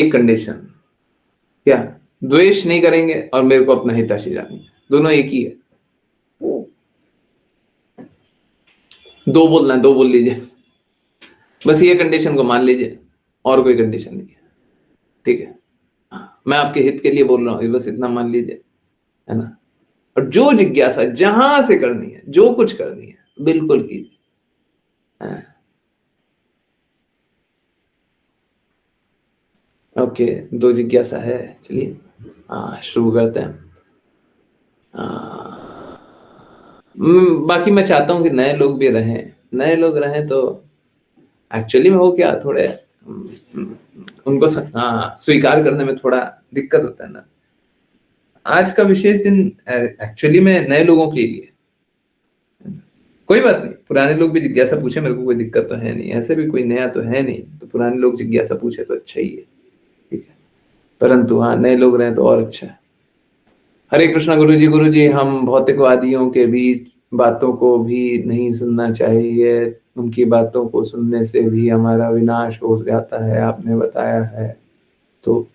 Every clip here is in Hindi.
एक कंडीशन, क्या द्वेष नहीं करेंगे और मेरे को अपना हितैषी जानेंगे, दोनों एक ही है। दो बोलना है, दो बोल लीजिए, बस ये कंडीशन को मान लीजिए, और कोई कंडीशन नहीं है, ठीक है। मैं आपके हित के लिए बोल रहा हूँ, बस इतना मान लीजिए, है ना। और जो जिज्ञासा जहां से करनी है, जो कुछ करनी है, बिल्कुल कीजिए। ओके, दो जिज्ञासा है, चलिए शुरू करते हैं। बाकी मैं चाहता हूं कि नए लोग भी रहें, नए लोग रहें तो एक्चुअली में हो क्या, थोड़े उनको स्वीकार करने में थोड़ा दिक्कत होता है ना। आज का विशेष दिन एक्चुअली में नए लोगों के लिए, कोई बात नहीं, पुराने लोग भी जिज्ञासा पूछे, मेरे को कोई दिक्कत तो है नहीं, ऐसे भी कोई नया तो है नहीं, तो पुराने लोग जिज्ञासा पूछे तो अच्छा ही है, ठीक है। परंतु हाँ, नए लोग रहे तो और अच्छा है। हरे कृष्णा गुरु जी। गुरु जी, हम भौतिकवादियों के बीच बातों को भी नहीं सुनना चाहिए, उनकी बातों को सुनने से भी हमारा विनाश हो जाता है, आपने बताया है। तो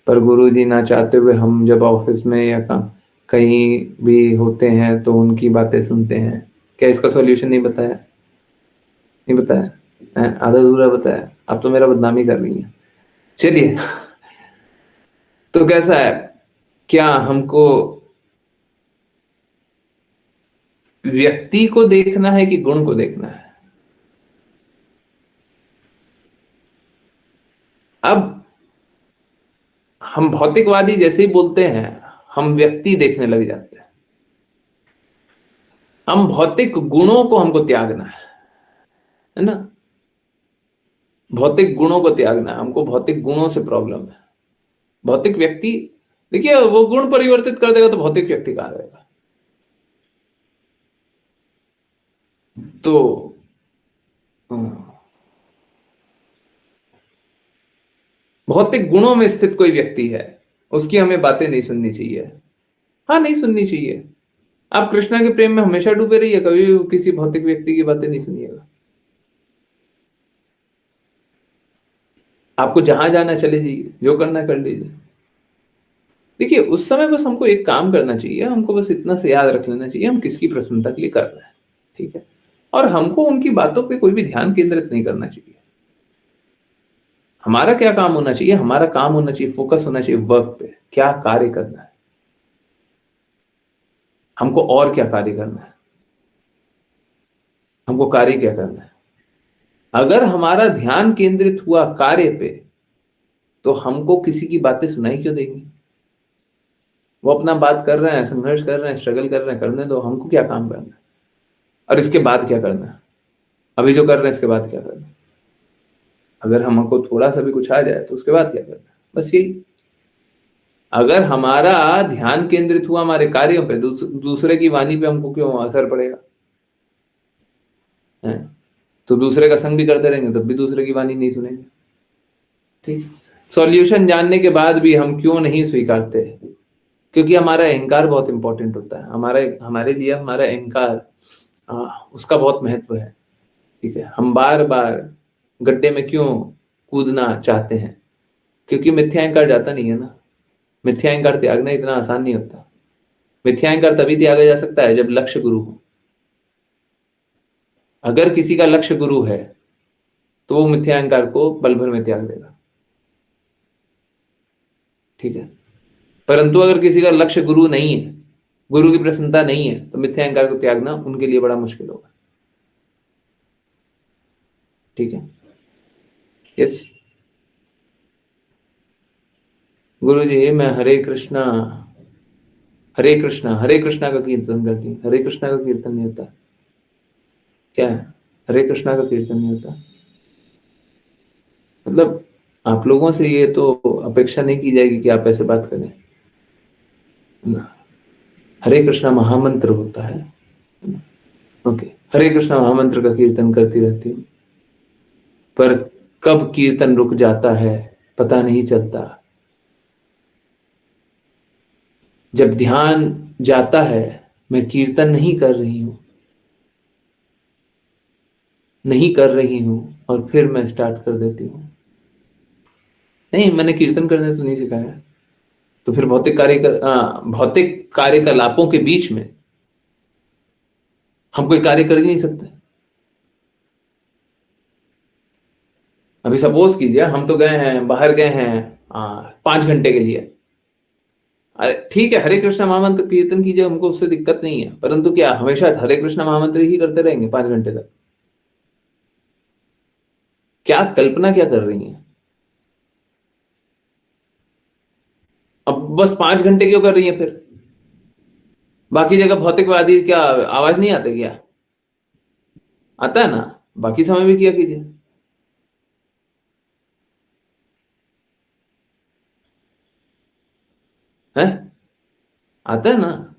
पर गुरु जी, ना चाहते हुए हम जब ऑफिस में या कहीं भी होते हैं तो उनकी बातें सुनते हैं, क्या इसका सॉल्यूशन नहीं बताया? नहीं बताया आधा अधूरा बताया, आप तो मेरा बदनामी कर रही हैं। चलिए, तो कैसा है, क्या हमको व्यक्ति को देखना है कि गुण को देखना है? अब हम भौतिकवादी जैसे ही बोलते हैं, हम व्यक्ति देखने लग जाते हैं। हम भौतिक गुणों को हमको त्यागना है ना, भौतिक गुणों को त्यागना है हमको, भौतिक गुणों से प्रॉब्लम है। भौतिक व्यक्ति, देखिए वो गुण परिवर्तित कर देगा तो भौतिक व्यक्ति कहां रहेगा। तो भौतिक गुणों में स्थित कोई व्यक्ति है, उसकी हमें बातें नहीं सुननी चाहिए। हाँ, नहीं सुननी चाहिए। आप कृष्णा के प्रेम में हमेशा डूबे रहिए, कभी भी किसी भौतिक व्यक्ति की बातें नहीं सुनिएगा। आपको जहां जाना चले जाइए, जो करना कर लीजिए। देखिए, उस समय बस हमको एक काम करना चाहिए, हमको बस इतना से याद रख लेना चाहिए, हम किसकी प्रसन्नता के लिए कर रहे हैं, ठीक है। और हमको उनकी बातों पे कोई भी ध्यान केंद्रित नहीं करना चाहिए। हमारा क्या काम होना चाहिए? हमारा काम होना चाहिए, फोकस होना चाहिए वर्क पे, क्या कार्य करना है हमको, और क्या कार्य करना है हमको, कार्य क्या करना है। अगर हमारा ध्यान केंद्रित हुआ कार्य पे, तो हमको किसी की बातें सुनाई क्यों देंगी? वो अपना बात कर रहे हैं, संघर्ष कर रहे हैं, स्ट्रगल कर रहे हैं, करने दो, हमको क्या काम करना है। और इसके बाद क्या करना है, अभी जो कर रहे हैं इसके बाद क्या करना है। अगर हमको थोड़ा सा भी कुछ आ जाए तो उसके बाद क्या करना है, बस यही। अगर हमारा ध्यान केंद्रित हुआ हमारे कार्यों पे, दूसरे की वाणी पे हमको क्यों असर पड़ेगा है? तो दूसरे का संग भी करते रहेंगे तब भी दूसरे की वाणी नहीं सुनेंगे, ठीक। सॉल्यूशन जानने के बाद भी हम क्यों नहीं स्वीकारते? क्योंकि हमारा अहंकार बहुत इंपॉर्टेंट होता है, हमारे लिए हमारा अहंकार, उसका बहुत महत्व है, ठीक है। हम बार बार गड्ढे में क्यों कूदना चाहते हैं? क्योंकि मिथ्या अहंकार जाता नहीं है ना। मिथ्या अहंकार त्यागना इतना आसान नहीं होता। मिथ्या अहंकार तभी त्यागा जा सकता है जब लक्ष्य गुरु हो। अगर किसी का लक्ष्य गुरु है तो वो मिथ्या अहंकार को पल भर में त्याग देगा, ठीक है। परंतु अगर किसी का लक्ष्य गुरु नहीं है, गुरु की प्रसन्नता नहीं है, तो मिथ्या अहंकार को त्यागना उनके लिए बड़ा मुश्किल होगा, ठीक है। यस गुरु जी, मैं हरे कृष्णा का कीर्तन करती हूँ। हरे कृष्णा का कीर्तन नहीं होता क्या है? हरे कृष्णा का कीर्तन नहीं होता मतलब, आप लोगों से ये तो अपेक्षा नहीं की जाएगी कि आप ऐसे बात करें ना। हरे कृष्णा महामंत्र होता है, ओके। हरे कृष्णा महामंत्र का कीर्तन करती रहती हूँ, पर कब कीर्तन रुक जाता है पता नहीं चलता। जब ध्यान जाता है, मैं कीर्तन नहीं कर रही हूं और फिर मैं स्टार्ट कर देती हूँ। नहीं, मैंने कीर्तन करने तो नहीं सिखाया। तो फिर भौतिक कार्यकलापों के बीच में हम कोई कार्य कर ही नहीं सकते। अभी सपोज कीजिए हम तो गए हैं, बाहर गए हैं 5 घंटे के लिए। अरे ठीक है, हरे कृष्ण महामंत्र कीर्तन कीजिए, हमको उससे दिक्कत नहीं है, परंतु क्या हमेशा हरे कृष्ण महामंत्र ही करते रहेंगे 5 घंटे तक? क्या कल्पना क्या कर रही हैं? अब बस 5 घंटे क्यों कर रही हैं फिर? बाकी जगह भौतिकवादी क्या आवाज नहीं आते क्या? आता है ना, बाकी समय भी किया कीजिए। है, आता है ना?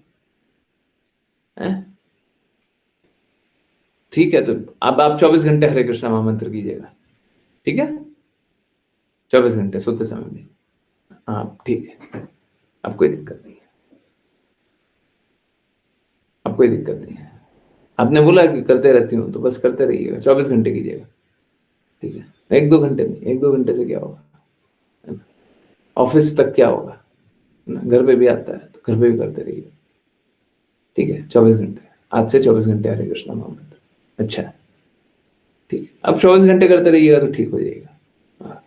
है, ठीक है, तो अब आप 24 घंटे हरे कृष्ण महामंत्र कीजिएगा। ठीक है, 24 घंटे सोते समय भी। हाँ ठीक है, अब कोई दिक्कत नहीं है, अब कोई दिक्कत नहीं है। आपने बोला कि करते रहती हूँ, तो बस करते रहिएगा, 24 घंटे कीजिएगा। ठीक है, 1-2 घंटे नहीं, 1-2 घंटे से क्या होगा? है ना? ऑफिस तक क्या होगा? है ना? घर पे भी आता है तो घर पे भी करते रहिए। ठीक है, 24 घंटे, आज से 24 घंटे हरे कृष्णा महामंत्र। अच्छा, ठीक है, अब 24 घंटे करते रहिएगा तो ठीक हो जाएगा। हाँ,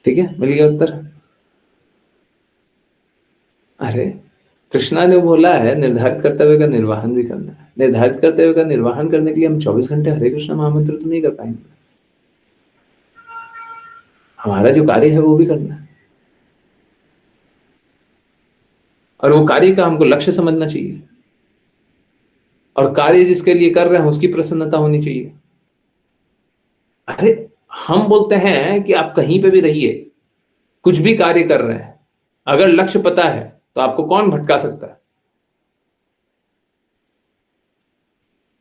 ठीक है, मिल गया उत्तर। अरे, कृष्णा ने बोला है निर्धारित कर्तव्य का निर्वहन भी करना है। निर्धारित कर्तव्य का निर्वहन करने के लिए हम 24 घंटे हरे कृष्णा महामंत्र तो नहीं कर पाएंगे। हमारा जो कार्य है वो भी करना है, और वो कार्य का हमको लक्ष्य समझना चाहिए, और कार्य जिसके लिए कर रहे हैं उसकी प्रसन्नता होनी चाहिए। अरे, हम बोलते हैं कि आप कहीं पे भी रहिए, कुछ भी कार्य कर रहे हैं, अगर लक्ष्य पता है तो आपको कौन भटका सकता है?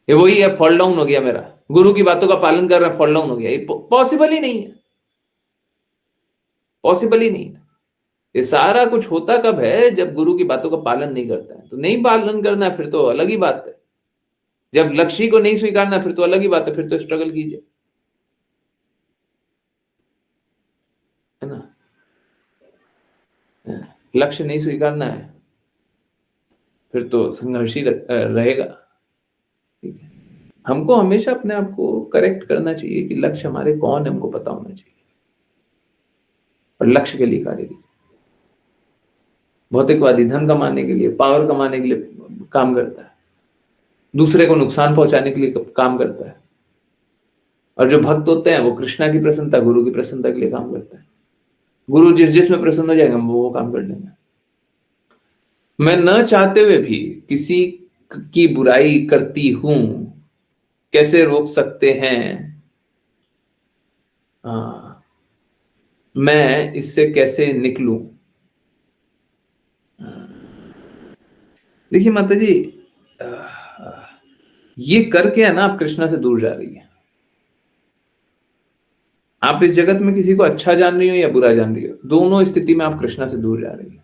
ये वही है, फॉल डाउन हो गया मेरा, गुरु की बातों का पालन कर रहे हैं, फॉल डाउन हो गया, ये पॉसिबल ही नहीं है, पॉसिबल ही नहीं है। ये सारा कुछ होता कब है? जब गुरु की बातों का पालन नहीं करता है। तो नहीं पालन करना है फिर तो अलग ही बात है। जब लक्ष्य को नहीं स्वीकारना फिर तो अलग ही बात है, फिर तो स्ट्रगल कीजिए, है ना? लक्ष्य नहीं स्वीकारना है फिर तो संघर्ष ही रहेगा। ठीक है, हमको हमेशा अपने आप को करेक्ट करना चाहिए कि लक्ष्य हमारे कौन है, हमको पता होना चाहिए, और लक्ष्य के लिए कार्य कीजिए। भौतिकवादी धन कमाने के लिए, पावर कमाने के लिए काम करता है, दूसरे को नुकसान पहुंचाने के लिए काम करता है, और जो भक्त होते हैं वो कृष्णा की प्रसन्नता, गुरु की प्रसन्नता के लिए काम करता है। गुरु जिस जिसमें प्रसन्न हो जाएगा वो काम कर लेंगे। मैं न चाहते हुए भी किसी की बुराई करती हूं, कैसे रोक सकते हैं? हाँ, मैं इससे कैसे निकलूं? देखिए माता जी, ये करके है ना आप कृष्णा से दूर जा रही है। आप इस जगत में किसी को अच्छा जान रही हो या बुरा जान रही हो, दोनों स्थिति में आप कृष्णा से दूर जा रही है।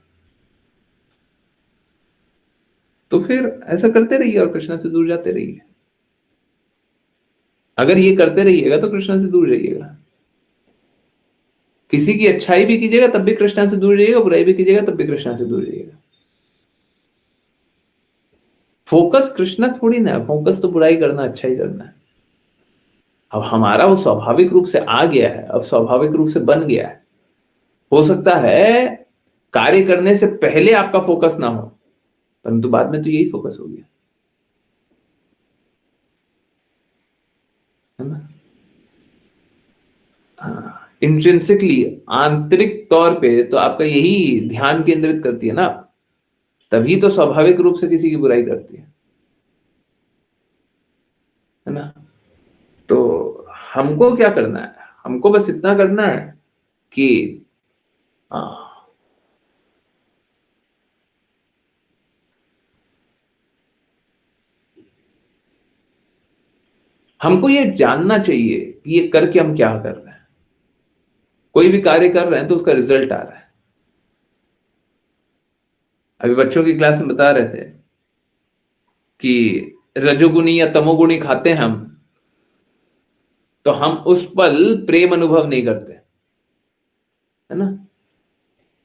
तो फिर ऐसा करते रहिए और कृष्णा से दूर जाते रहिए। अगर ये करते रहिएगा तो कृष्णा से दूर जाइएगा। किसी की अच्छाई भी कीजिएगा तब भी कृष्णा से दूर जाइएगा, बुराई भी कीजिएगा तब भी कृष्णा से दूर जाइएगा। फोकस कृष्णा थोड़ी ना है, फोकस तो बुराई करना, अच्छाई करना है। अब हमारा वो स्वाभाविक रूप से आ गया है, अब स्वाभाविक रूप से बन गया है। हो सकता है कार्य करने से पहले आपका फोकस ना हो, परंतु बाद में तो यही फोकस हो गया, है ना? इंट्रिंसिकली, आंतरिक तौर पे तो आपका यही ध्यान केंद्रित करती है ना, तभी तो स्वाभाविक रूप से किसी की बुराई करती है ना? तो हमको क्या करना है? हमको बस इतना करना है कि आ, हमको ये जानना चाहिए कि ये करके हम क्या कर रहे हैं। कोई भी कार्य कर रहे हैं तो उसका रिजल्ट आ रहा है। अभी बच्चों की क्लास में बता रहे थे कि रजोगुनी या तमोगुनी खाते हैं हम, तो हम उस पल प्रेम अनुभव नहीं करते, है ना?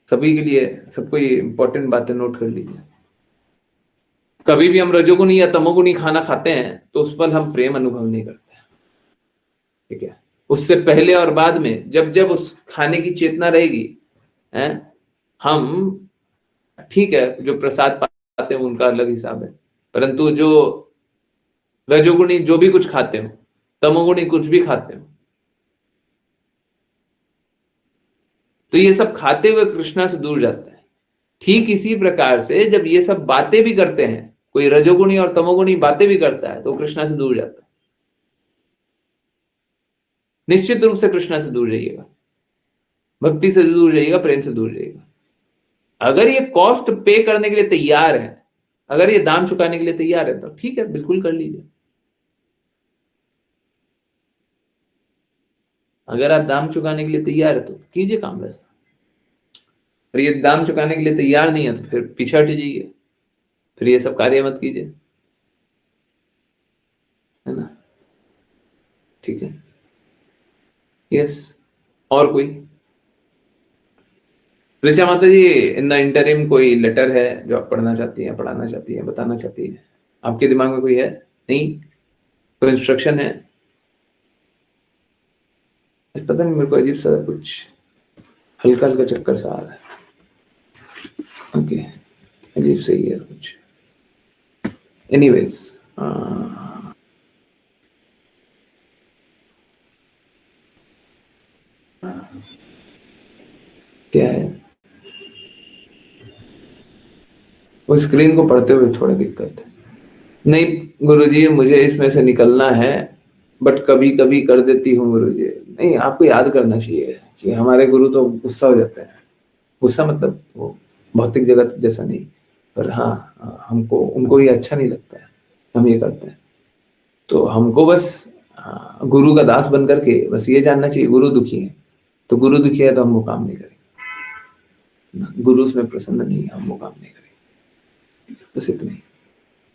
सभी के लिए, सबको ये इंपॉर्टेंट बातें नोट कर लीजिए। कभी भी हम रजोगुणी या तमोगुणी खाना खाते हैं तो उस पर हम प्रेम अनुभव नहीं करते, ठीक है? उससे पहले और बाद में जब जब उस खाने की चेतना रहेगी, हैं, हम, ठीक है, जो प्रसाद पाते हैं उनका अलग हिसाब है, परंतु जो रजोगुणी जो भी कुछ खाते हो, तमोगुणी कुछ भी खाते हो, तो ये सब खाते हुए कृष्णा से दूर जाता है। ठीक इसी प्रकार से जब ये सब बातें भी करते हैं, कोई रजोगुणी और तमोगुणी बातें भी करता है तो कृष्णा से दूर जाता है। निश्चित रूप से कृष्णा से दूर जाइएगा, भक्ति से दूर जाइएगा, प्रेम से दूर जाइएगा। अगर ये कॉस्ट पे करने के लिए तैयार है, अगर ये दाम चुकाने के लिए तैयार है, तो ठीक है, बिल्कुल कर लीजिए। अगर आप दाम चुकाने के लिए तैयार है तो कीजिए काम वैसा। और ये दाम चुकाने के लिए तैयार नहीं है तो फिर पीछे हट जाइए, फिर ये सब कार्य मत कीजिए, है ना? ठीक है, यस। और कोई? ऋचा माता जी, इन द इंटरिम कोई लेटर है जो आप पढ़ना चाहती हैं, पढ़ाना चाहती हैं, बताना चाहती हैं? आपके दिमाग में कोई है? नहीं? कोई इंस्ट्रक्शन है? पता नहीं, मेरे को अजीब सा कुछ हल्का हल्का चक्कर सा आ रहा है। ओके, अजीब से ही है कुछ। एनीवेज, क्या है? वो स्क्रीन को पढ़ते हुए थोड़ा दिक्कत है। नहीं गुरुजी, मुझे इसमें से निकलना है, बट कभी कभी कर देती हूँ गुरुजी। नहीं, आपको याद करना चाहिए कि हमारे गुरु तो गुस्सा हो जाते हैं। गुस्सा मतलब वो भौतिक जगत जैसा नहीं, पर हाँ, हमको उनको ये अच्छा नहीं लगता है हम ये करते हैं। तो हमको बस गुरु का दास बन करके बस ये जानना चाहिए, गुरु दुखी है तो गुरु दुखी है तो हम वो काम नहीं करेंगे ना, गुरु उसमें प्रसन्न नहीं है, हम वो काम नहीं करेंगे, बस इतना ही।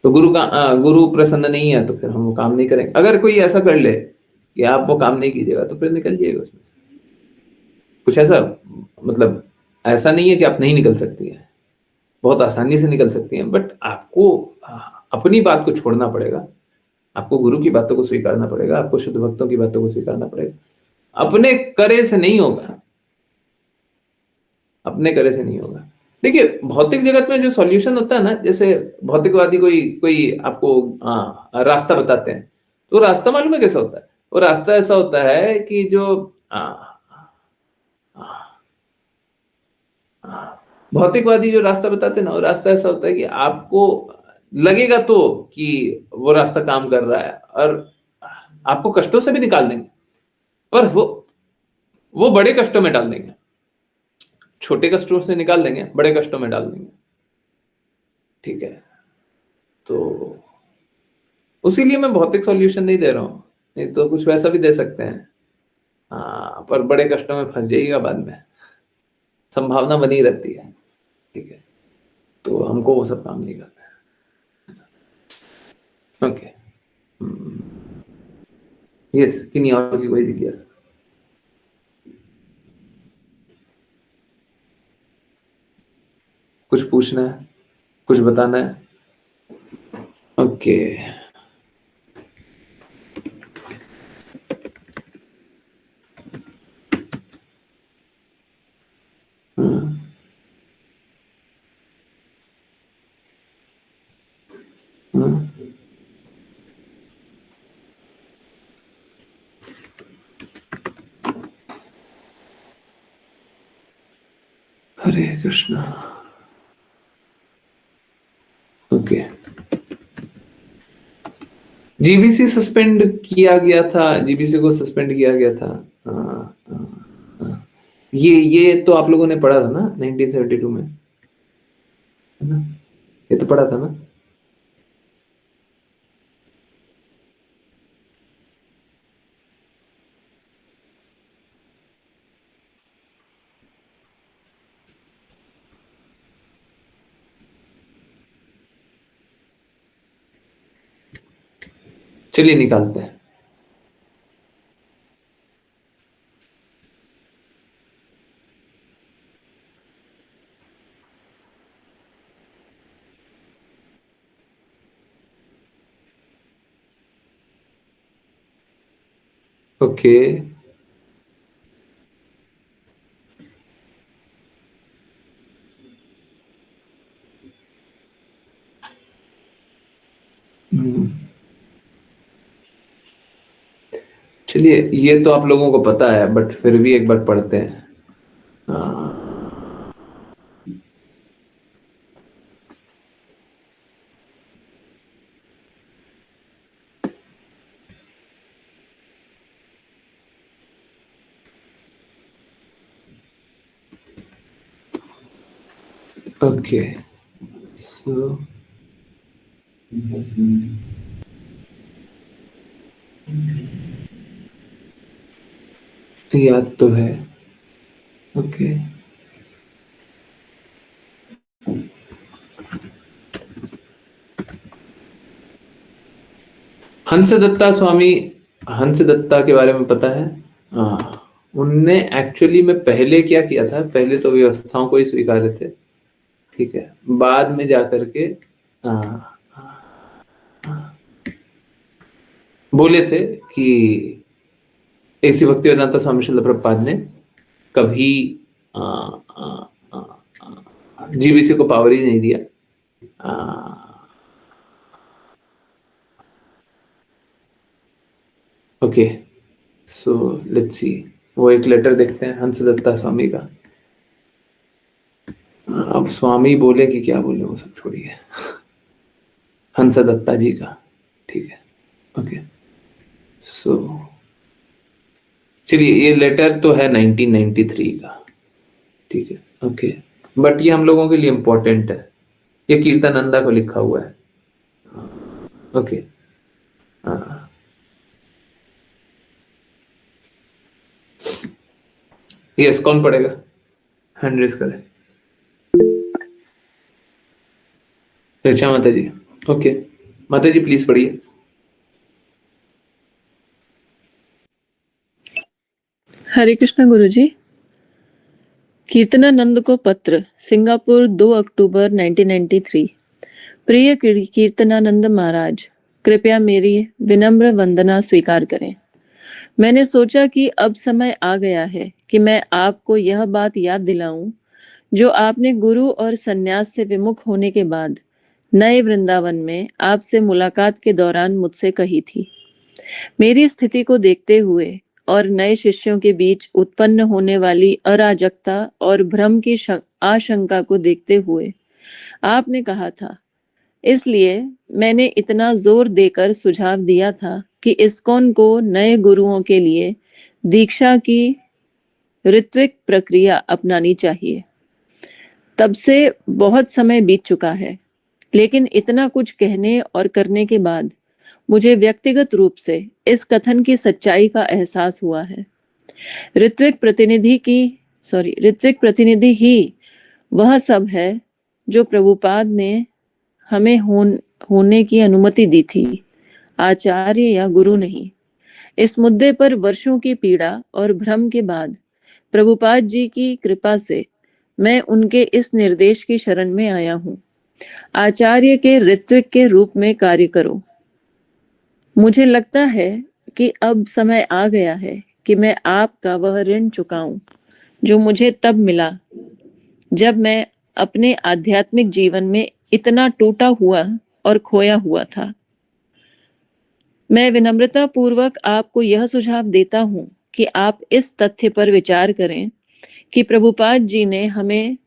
तो गुरु प्रसन्न नहीं है तो फिर हम वो काम नहीं करेंगे। अगर कोई ऐसा कर ले कि आप वो काम नहीं कीजिएगा तो फिर निकल जाइएगा उसमें से। कुछ ऐसा, मतलब ऐसा नहीं है कि आप नहीं निकल सकती हैं, बहुत आसानी से निकल सकती हैं, बट आपको अपनी बात को छोड़ना पड़ेगा, आपको गुरु की बातों को स्वीकारना पड़ेगा, आपको शुद्ध भक्तों की बातों को स्वीकारना पड़ेगा। अपने करे से नहीं होगा, अपने करे से नहीं होगा। देखिए, भौतिक जगत में जो सॉल्यूशन होता है ना, जैसे भौतिकवादी कोई कोई आपको रास्ता बताते हैं, तो रास्ता मालूम है कैसा होता है? वो रास्ता ऐसा होता है कि जो आ, भौतिकवादी जो रास्ता बताते हैं ना, वो रास्ता ऐसा होता है कि आपको लगेगा तो कि वो रास्ता काम कर रहा है और आपको कष्टों से भी निकाल देंगे, पर वो बड़े कष्टों में डाल देंगे। छोटे कष्टों से निकाल देंगे, बड़े कष्टों में डाल देंगे, ठीक है? तो उसीलिए मैं भौतिक सॉल्यूशन नहीं दे रहा हूँ, नहीं तो कुछ वैसा भी दे सकते हैं। हाँ, पर बड़े कष्टों में फंस जाइएगा बाद में, संभावना बनी रहती है, ठीक है? तो हमको वो सब काम नहीं करना है। ओके, यस, किन्हीं और की कोई जिज्ञासा? कुछ पूछना है, कुछ बताना है? ओके, हरे कृष्णा। ओके, जीबीसी सस्पेंड किया गया था, जीबीसी को सस्पेंड किया गया था। हाँ, हाँ, हाँ। ये तो आप लोगों ने पढ़ा था ना 1972 में, है ना? ये तो पढ़ा था ना? चलिए निकालते हैं। ओके। चलिए, ये तो आप लोगों को पता है, बट फिर भी एक बार पढ़ते हैं। ओके, सो याद तो है। ओके। हंसदत्ता स्वामी, हंसदत्ता के बारे में पता है? हाँ, उनने एक्चुअली में पहले क्या किया था, पहले तो व्यवस्थाओं को ही स्वीकार थे, ठीक है। बाद में जाकर के हाँ, बोले थे कि ऐसी भक्ति वेदांता स्वामी शिल प्रभुपाद ने कभी जीबीसी को पावर ही नहीं दिया। ओके, सो लेट्स सी, वो एक लेटर देखते हैं हंसदत्ता स्वामी का। अब स्वामी बोले कि क्या बोले, वो सब छोड़िए। हंसदत्ता जी का, ठीक है। ओके, सो चलिए, ये लेटर तो है 1993 का, ठीक है। ओके, बट ये हम लोगों के लिए इंपॉर्टेंट है। ये कीर्तनंदा को लिखा हुआ है। ओके, यस, कौन पढ़ेगा? हैंड रेस करें। ऋचा माता जी। ओके, माता जी प्लीज पढ़िए। हरे कृष्ण गुरुजी। कीर्तनानंद को पत्र, सिंगापुर 2 अक्टूबर 1993। प्रिय कीर्तनानंद महाराज, कृपया मेरी विनम्र वंदना स्वीकार करें। मैंने सोचा कि अब समय आ गया है कि मैं आपको यह बात याद दिलाऊं जो आपने गुरु और सन्यास से विमुख होने के बाद नए वृंदावन में आपसे मुलाकात के दौरान मुझसे कही थी। मेरी स्थिति को देखते हुए और नए शिष्यों के बीच उत्पन्न होने वाली अराजकता और भ्रम की आशंका को देखते हुए आपने कहा था, इसलिए मैंने इतना जोर देकर सुझाव दिया था कि इस्कॉन को नए गुरुओं के लिए दीक्षा की ऋत्विक प्रक्रिया अपनानी चाहिए। तब से बहुत समय बीत चुका है, लेकिन इतना कुछ कहने और करने के बाद मुझे व्यक्तिगत रूप से इस कथन की सच्चाई का एहसास हुआ है। ऋत्विक प्रतिनिधि ही वह सब है जो प्रभुपाद ने हमें होने की अनुमति दी थी, आचार्य या गुरु नहीं। इस मुद्दे पर वर्षों की पीड़ा और भ्रम के बाद प्रभुपाद जी की कृपा से मैं उनके इस निर्देश की शरण में आया हूँ, आचार्य के ऋत्विक के रूप में कार्य करो। मुझे लगता है कि अब समय आ गया है कि मैं आपका वह ऋण चुकाऊं जो मुझे तब मिला जब मैं अपने आध्यात्मिक जीवन में इतना टूटा हुआ और खोया हुआ था। मैं विनम्रता पूर्वक आपको यह सुझाव देता हूं कि आप इस तथ्य पर विचार करें कि प्रभुपाद जी ने हमें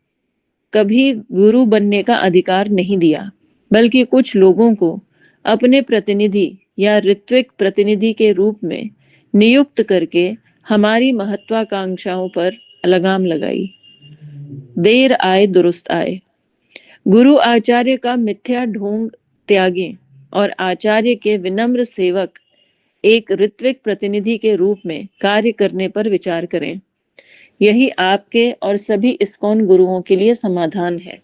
कभी गुरु बनने का अधिकार नहीं दिया, बल्कि कुछ लोगों को अपने प्रतिनिधि या ऋत्विक प्रतिनिधि के रूप में नियुक्त करके हमारी महत्वाकांक्षाओं पर लगाम लगाई। देर आए दुरुस्त आए। गुरु आचार्य का मिथ्या ढोंग त्यागें और आचार्य के विनम्र सेवक एक ऋत्विक प्रतिनिधि के रूप में कार्य करने पर विचार करें। यही आपके और सभी इस्कॉन गुरुओं के लिए समाधान है।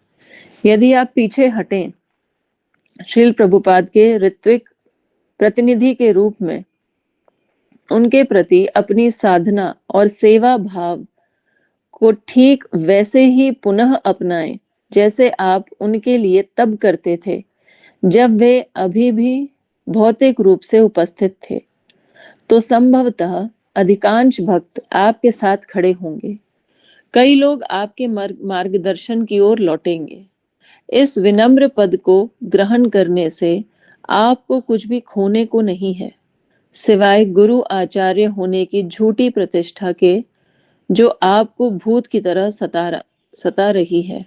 यदि आप पीछे हटें, श्रील प्रभुपाद के ऋत्विक प्रतिनिधि के रूप में उनके प्रति अपनी साधना और सेवा भाव को ठीक वैसे ही पुनः अपनाएं जैसे आप उनके लिए तब करते थे जब वे अभी भी भौतिक रूप से उपस्थित थे, तो संभवतः अधिकांश भक्त आपके साथ खड़े होंगे। कई लोग आपके मार्गदर्शन की ओर लौटेंगे। इस विनम्र पद को ग्रहण करने से आपको कुछ भी खोने को नहीं है, सिवाय गुरु आचार्य होने की झूठी प्रतिष्ठा के, जो आपको भूत की तरह सता रही है।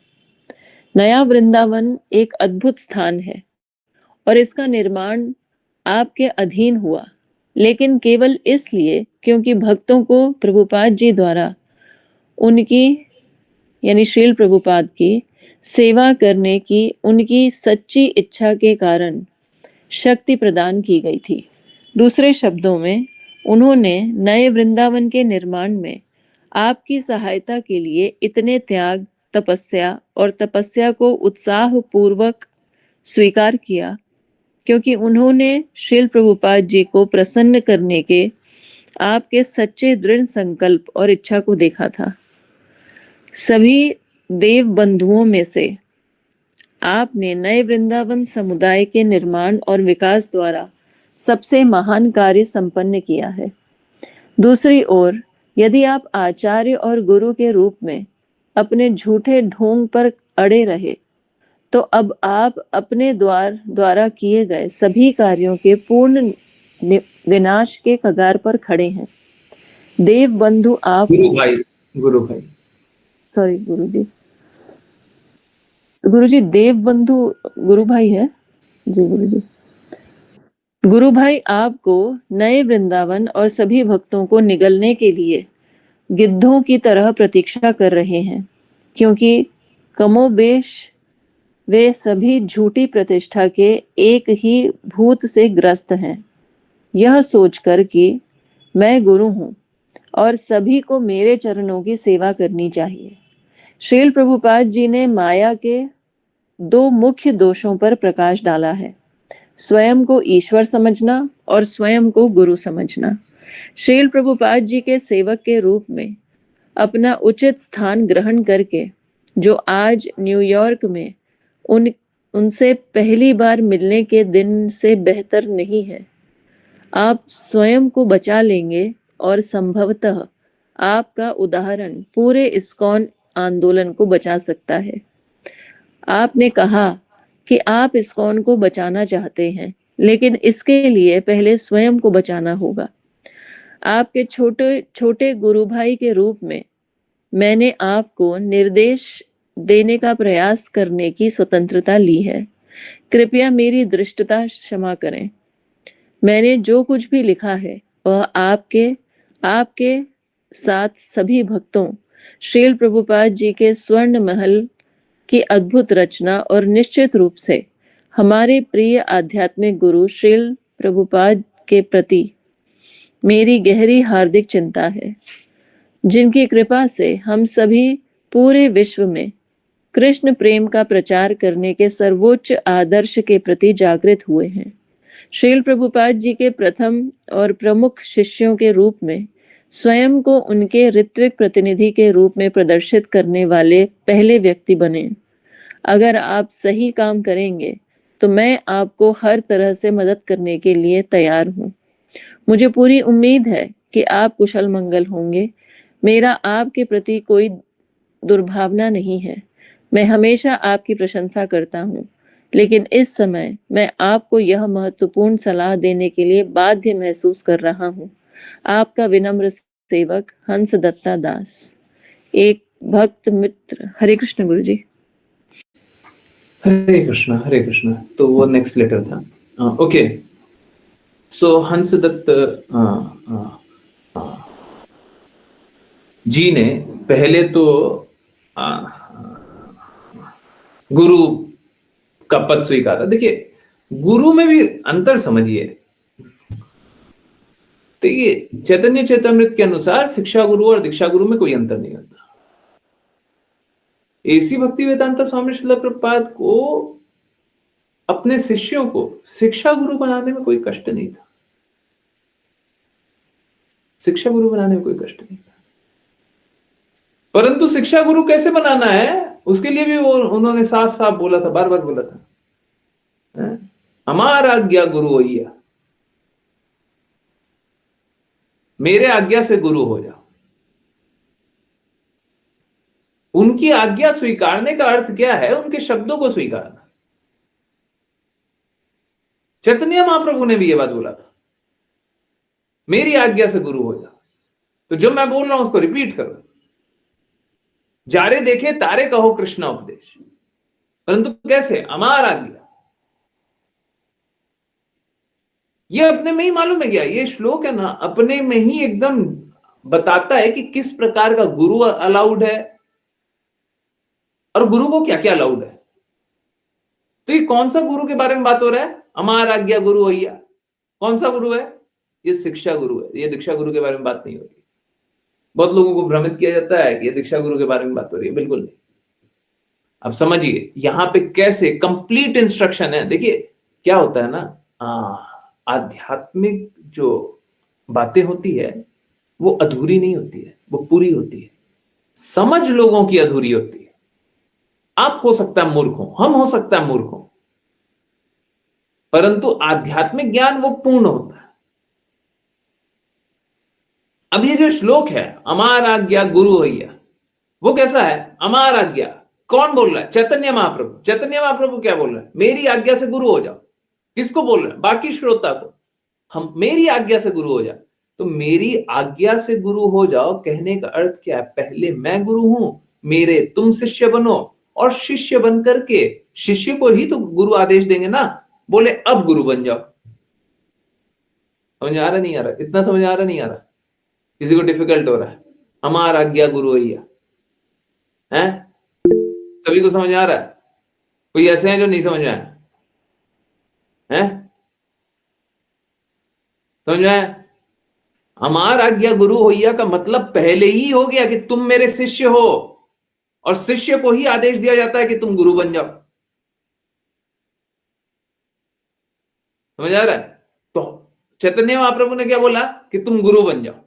नया वृंदावन एक अद्भुत स्थान है और इसका निर्माण आपके अधीन हुआ, लेकिन केवल इसलिए क्योंकि भक्तों को प्रभुपाद जी द्वारा उनकी यानी श्रील प्रभुपाद की सेवा करने की उनकी सच्ची इच्छा के कारण शक्ति प्रदान की गई थी। दूसरे शब्दों में, उन्होंने नए वृंदावन के निर्माण में आपकी सहायता के लिए इतने त्याग, तपस्या को उत्साह पूर्वक स्वीकार किया, क्योंकि उन्होंने श्रील प्रभुपाद जी को प्रसन्न करने के आपके सच्चे दृढ़ संकल्प और इच्छा को देखा था। सभी देव बंधुओं में से आपने नए वृंदावन समुदाय के निर्माण और विकास द्वारा सबसे महान कार्य संपन्न किया है। दूसरी ओर, यदि आप आचार्य और गुरु के रूप में अपने झूठे ढोंग पर अड़े रहे, तो अब आप अपने द्वारा किए गए सभी कार्यों के पूर्ण विनाश के कगार पर खड़े हैं। देव बंधु आप गुरु भाई सॉरी गुरुजी देव बंधु गुरु भाई है जी। गुरु भाई आपको नए वृंदावन और सभी भक्तों को निगलने के लिए गिद्धों की तरह प्रतीक्षा कर रहे हैं, क्योंकि कमोबेश वे सभी झूठी प्रतिष्ठा के एक ही भूत से ग्रस्त हैं। यह सोचकर कि मैं गुरु हूं और सभी को मेरे चरणों की सेवा करनी चाहिए, श्रील प्रभुपाद जी ने माया के दो मुख्य दोषों पर प्रकाश डाला है, स्वयं को ईश्वर समझना और स्वयं को गुरु समझना। श्रील प्रभुपाद जी के सेवक के रूप में अपना उचित स्थान ग्रहण करके, जो आज न्यूयॉर्क में उनसे पहली बार मिलने के दिन से बेहतर नहीं है, आप स्वयं को बचा लेंगे और संभवतः आपका उदाहरण पूरे इस्कॉन आंदोलन को बचा सकता है। आपने कहा कि आप इस्कॉन को बचाना चाहते हैं, लेकिन इसके लिए पहले स्वयं को बचाना होगा। आपके छोटे गुरु भाई के रूप में मैंने आपको निर्देश देने का प्रयास करने की स्वतंत्रता ली है। कृपया मेरी दृष्टता क्षमा करें। मैंने जो कुछ भी लिखा है वह आपके साथ सभी भक्तों, श्रील प्रभुपाद जी के स्वर्ण महल की अद्भुत रचना और निश्चित रूप से हमारे प्रिय आध्यात्मिक गुरु श्रील प्रभुपाद के प्रति मेरी गहरी हार्दिक चिंता है, जिनकी कृपा से हम सभी पूरे विश्व में कृष्ण प्रेम का प्रचार करने के सर्वोच्च आदर्श के प्रति जागृत हुए हैं। श्रील प्रभुपाद जी के प्रथम और प्रमुख शिष्यों के रूप में स्वयं को उनके ऋत्विक प्रतिनिधि के रूप में प्रदर्शित करने वाले पहले व्यक्ति बने। अगर आप सही काम करेंगे तो मैं आपको हर तरह से मदद करने के लिए तैयार हूँ। मुझे पूरी उम्मीद है कि आप कुशल मंगल होंगे। मेरा आपके प्रति कोई दुर्भावना नहीं है। मैं हमेशा आपकी प्रशंसा करता हूँ, लेकिन इस समय मैं आपको यह महत्वपूर्ण सलाह देने के लिए बाध्य महसूस कर रहा हूँ। आपका विनम्र सेवक हंस दत्ता दास, एक भक्त मित्र। हरे कृष्ण गुरु जी। हरे कृष्ण। तो वो नेक्स्ट लेटर था। ओके, सो हंस दत्त जी ने पहले तो गुरु का पद स्वीकारा। देखिए, गुरु में भी अंतर समझिए। तो ये चैतन्य चैतामृत के अनुसार शिक्षा गुरु और दीक्षा गुरु में कोई अंतर नहीं होता। ऐसी भक्ति वेदांता स्वामी श्रील प्रभुपाद को अपने शिष्यों को शिक्षा गुरु बनाने में कोई कष्ट नहीं था। शिक्षा गुरु बनाने में कोई कष्ट नहीं था, परंतु शिक्षा गुरु कैसे बनाना है उसके लिए भी वो उन्होंने साफ साफ बोला था, बार बार बोला था, हमारा आज्ञा गुरु होइया। मेरे आज्ञा से गुरु हो जाओ। उनकी आज्ञा स्वीकारने का अर्थ क्या है? उनके शब्दों को स्वीकारना। चैतन्य महाप्रभु ने भी यह बात बोला था, मेरी आज्ञा से गुरु हो जाओ। तो जो मैं बोल रहा हूं उसको रिपीट करो। जारे देखे तारे कहो कृष्ण उपदेश, परंतु कैसे? अमार आज्ञा। ये अपने में ही मालूम है क्या? ये श्लोक है ना, अपने में ही एकदम बताता है कि किस प्रकार का गुरु अलाउड है और गुरु को क्या क्या अलाउड है। तो ये कौन सा गुरु के बारे में बात हो रहा है? अमार आज्ञा गुरु भैया। कौन सा गुरु है? ये शिक्षा गुरु है। ये दीक्षा गुरु के बारे में बात नहीं हो रही। बहुत लोगों को भ्रमित किया जाता है कि ये दीक्षा गुरु के बारे में बात हो रही है। बिल्कुल नहीं। अब समझिए यहां पे कैसे कंप्लीट इंस्ट्रक्शन है। देखिए क्या होता है ना, आध्यात्मिक जो बातें होती है वो अधूरी नहीं होती है, वो पूरी होती है। समझ लोगों की अधूरी होती है। आप हो सकता है मूर्ख हो, हम हो सकता है मूर्ख हो, परंतु आध्यात्मिक ज्ञान वो पूर्ण होता है। अब ये जो श्लोक है अमार आज्ञा गुरु भैया, वो कैसा है? अमार आज्ञा। कौन बोल रहा है? चैतन्य महाप्रभु। चैतन्य महाप्रभु क्या बोल रहे हैं? मेरी आज्ञा से गुरु हो जाओ। किसको बोल रहे हैं? बाकी श्रोता को। हम मेरी आज्ञा से गुरु हो जाओ। तो मेरी आज्ञा से गुरु हो जाओ कहने का अर्थ क्या है? पहले मैं गुरु हूं, मेरे तुम शिष्य बनो, और शिष्य बन करके शिष्य को ही तो गुरु आदेश देंगे ना। बोले अब गुरु बन जाओ। समझ आ रहा नहीं आ रहा? इतना समझ आ रहा नहीं आ रहा? किसी को डिफिकल्ट हो रहा है? हमारा आज्ञा गुरु भैया है, सभी को समझ आ रहा है? कोई ऐसे हैं जो नहीं समझ में आया है? समझ में आया? हमार आज्ञा गुरु होइया का मतलब पहले ही हो गया कि तुम मेरे शिष्य हो, और शिष्य को ही आदेश दिया जाता है कि तुम गुरु बन जाओ। समझ आ रहा है? तो चैतन्य महाप्रभु ने क्या बोला कि तुम गुरु बन जाओ।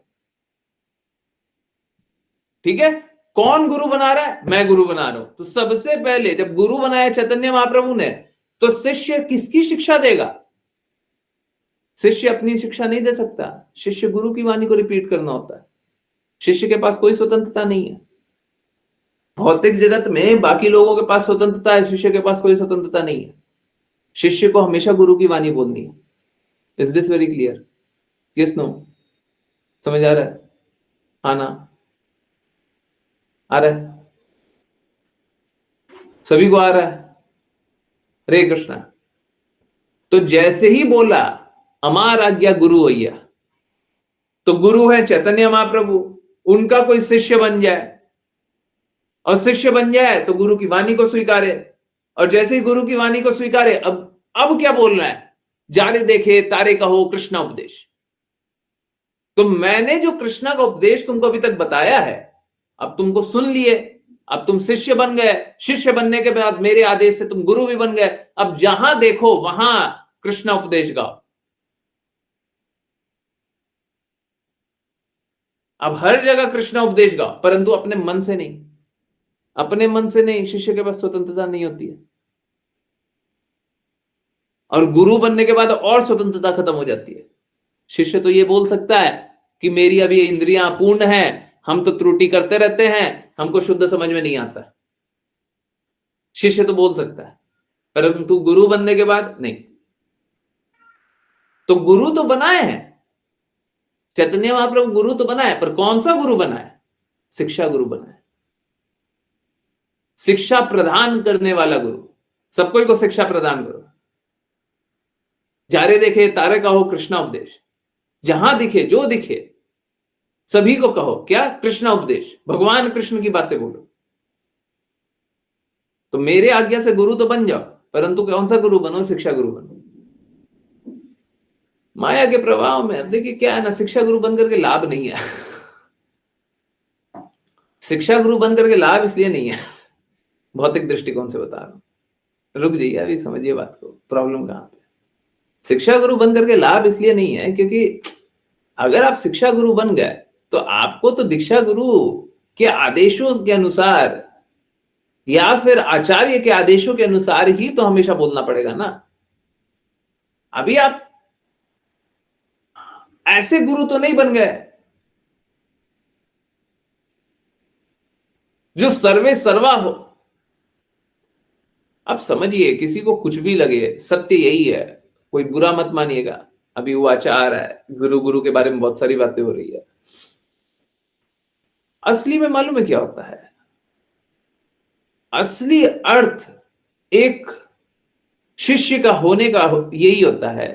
ठीक है, कौन गुरु बना रहा है? मैं गुरु बना रहा हूं। तो सबसे पहले जब गुरु बनाया चैतन्य महाप्रभु ने, तो शिष्य किसकी शिक्षा देगा? शिष्य अपनी शिक्षा नहीं दे सकता। शिष्य गुरु की वाणी को रिपीट करना होता है। शिष्य के पास कोई स्वतंत्रता नहीं है। भौतिक जगत में बाकी लोगों के पास स्वतंत्रता है, शिष्य के पास कोई स्वतंत्रता नहीं है। शिष्य को हमेशा गुरु की वाणी बोलनी है। Is this very clear? Yes no? समझ आ रहा है? आना आ रहा है? सभी को आ रहा है? हरे कृष्णा। तो जैसे ही बोला अमार आज्ञा गुरु भैया, तो गुरु है चैतन्य महाप्रभु, उनका कोई शिष्य बन जाए, और शिष्य बन जाए तो गुरु की वाणी को स्वीकारे। और जैसे ही गुरु की वाणी को स्वीकारे, अब क्या बोल रहा है? जारे देखे तारे कहो कृष्णा उपदेश। तो मैंने जो कृष्णा का उपदेश तुमको अभी तक बताया है, अब तुमको सुन लिए, अब तुम शिष्य बन गए। शिष्य बनने के बाद मेरे आदेश से तुम गुरु भी बन गए। अब जहां देखो वहां कृष्णा उपदेश गाओ। अब हर जगह कृष्णा उपदेश गाओ, परंतु अपने मन से नहीं। अपने मन से नहीं, शिष्य के पास स्वतंत्रता नहीं होती है। और गुरु बनने के बाद और स्वतंत्रता खत्म हो जाती है। शिष्य तो ये बोल सकता है कि मेरी अभी इंद्रियां पूर्ण हैं, हम तो त्रुटि करते रहते हैं, हमको शुद्ध समझ में नहीं आता। शिष्य तो बोल सकता है, परंतु गुरु बनने के बाद नहीं। तो गुरु तो बनाए हैं, चैतन्य महाप्रभु गुरु तो बनाए, पर कौन सा गुरु बनाए? शिक्षा गुरु बनाए। शिक्षा प्रदान करने वाला गुरु। सबको को शिक्षा प्रदान करो। जारे देखे तारे कहो कृष्णा उपदेश। जहां दिखे जो दिखे सभी को कहो क्या? कृष्णा उपदेश। भगवान कृष्ण की बातें बोलो। तो मेरे आज्ञा से गुरु तो बन जाओ, परंतु कौन सा गुरु बनो? शिक्षा गुरु बनो। माया के प्रभाव में देखिए क्या है ना, शिक्षा गुरु बन करके लाभ नहीं है। शिक्षा गुरु बन करके लाभ इसलिए नहीं है, भौतिक दृष्टिकोण से बता रहा हूं। रुक जाइए, अभी समझिए बात को, प्रॉब्लम कहां पे। शिक्षा गुरु बन करके लाभ इसलिए नहीं है क्योंकि अगर आप शिक्षा गुरु बन गए तो आपको तो दीक्षा गुरु के आदेशों के अनुसार या फिर आचार्य के आदेशों के अनुसार ही तो हमेशा बोलना पड़ेगा ना। अभी आप ऐसे गुरु तो नहीं बन गए जो सर्वे सर्वा हो। आप समझिए, किसी को कुछ भी लगे, सत्य यही है, कोई बुरा मत मानिएगा। अभी वो आचार है, गुरु गुरु के बारे में बहुत सारी बातें हो रही है। असली में मालूम है क्या होता है? असली अर्थ एक शिष्य का होने का यही होता है।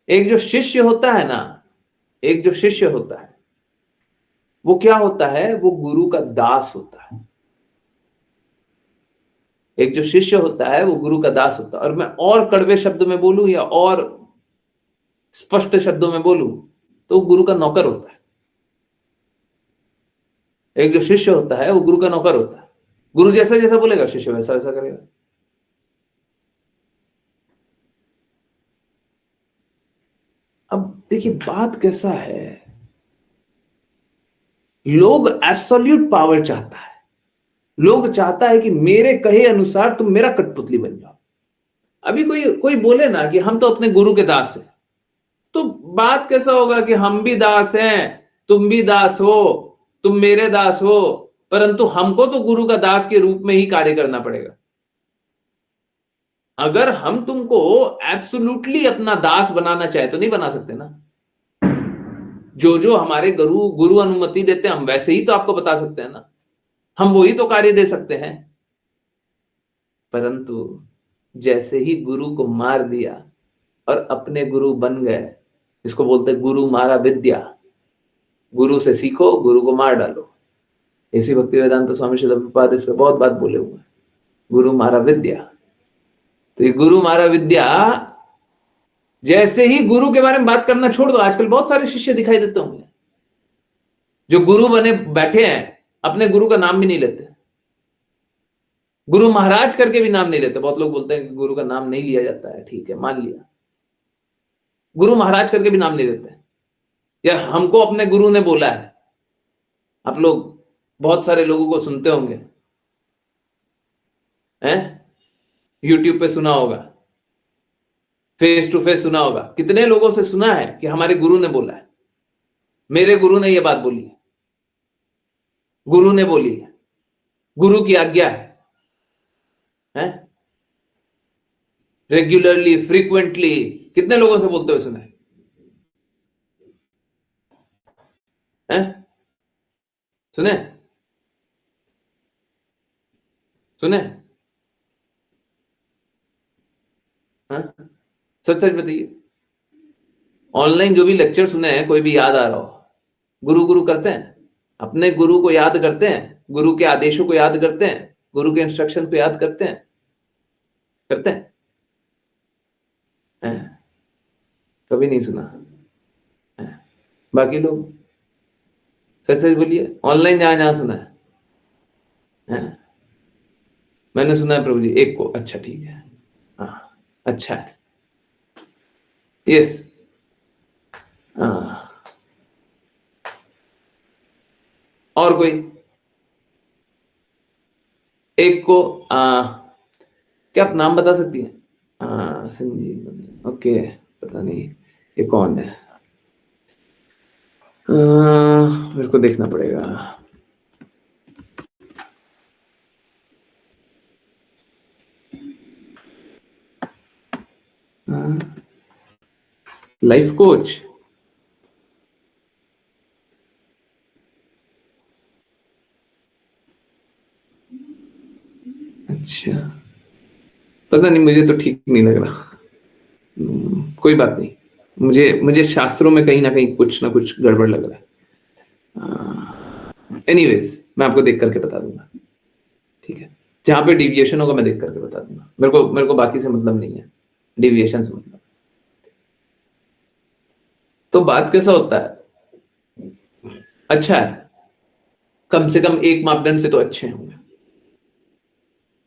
एक जो शिष्य होता है ना, एक जो शिष्य होता है, वो क्या होता है? वो गुरु का दास होता है। एक जो शिष्य होता है वो गुरु का दास होता है। और मैं और कड़वे शब्द में बोलूं या और स्पष्ट शब्दों में बोलूं तो गुरु का नौकर होता है। एक जो शिष्य होता है वो गुरु का नौकर होता है। गुरु जैसा जैसा बोलेगा शिष्य वैसा वैसा करेगा। अब देखिए बात कैसा है, लोग एब्सोल्यूट पावर चाहता है। लोग चाहता है कि मेरे कहे अनुसार तुम मेरा कठपुतली बन जाओ। अभी कोई कोई बोले ना कि हम तो अपने गुरु के दास हैं, तो बात कैसा होगा कि हम भी दास हैं, तुम भी दास हो, तुम मेरे दास हो, परंतु हमको तो गुरु का दास के रूप में ही कार्य करना पड़ेगा। अगर हम तुमको एब्सोल्युटली अपना दास बनाना चाहे तो नहीं बना सकते ना। जो जो हमारे गुरु गुरु अनुमति देते हैं हम वैसे ही तो आपको बता सकते हैं ना, हम वही तो कार्य दे सकते हैं। परंतु जैसे ही गुरु को मार दिया और अपने गुरु बन गए, इसको बोलते गुरु मारा विद्या। गुरु से सीखो, गुरु को मार डालो। इसी भक्ति वेदांत स्वामी श्रील प्रभुपाद इस पे बहुत बात बोले हुए हैं, गुरु मारा विद्या। तो ये गुरु मारा विद्या, जैसे ही गुरु के बारे में बात करना छोड़ दो, आजकल बहुत सारे शिष्य दिखाई देते होंगे जो गुरु बने बैठे हैं, अपने गुरु का नाम भी नहीं लेते, गुरु महाराज करके भी नाम नहीं लेते। बहुत लोग बोलते हैं कि गुरु का नाम नहीं लिया जाता है, ठीक है मान लिया, गुरु महाराज करके भी नाम नहीं लेते। या हमको अपने गुरु ने बोला है। आप लोग बहुत सारे लोगों को सुनते होंगे, हैं, यूट्यूब पे सुना होगा, फेस टू फेस सुना होगा। कितने लोगों से सुना है कि हमारे गुरु ने बोला है, मेरे गुरु ने यह बात बोली है, गुरु ने बोली है, गुरु की आज्ञा है? रेगुलरली, फ्रीक्वेंटली कितने लोगों से बोलते हुए सुना है? सुने सुने? हाँ? सच सच बताइए, ऑनलाइन जो भी लेक्चर सुने हैं, कोई भी याद आ रहा हो? गुरु गुरु करते हैं? अपने गुरु को याद करते हैं? गुरु के आदेशों को याद करते हैं? गुरु के इंस्ट्रक्शन को याद करते हैं? करते हैं? हैं? कभी नहीं सुना है? बाकी लोग सच सच बोलिए, ऑनलाइन जहां जहां सुना है? मैंने सुना है प्रभु जी एक को। अच्छा ठीक है, हाँ अच्छा है, यस, हाँ। और कोई एक को क्या आप नाम बता सकती हैं? संजीव, ओके, पता नहीं ये कौन है। मेरे को देखना पड़ेगा। लाइफ कोच, अच्छा पता नहीं, मुझे तो ठीक नहीं लग रहा। कोई बात नहीं, मुझे मुझे शास्त्रों में कहीं ना कुछ गड़बड़ लग रहा है। एनीवेज मैं आपको देख करके बता दूंगा, ठीक है? जहां पे डिविएशन होगा मैं देख करके बता दूंगा। मेरे को बाकी से मतलब नहीं है, डिविएशन से मतलब। तो बात कैसा होता है, अच्छा है, कम से कम एक मापदंड से तो अच्छे होंगे,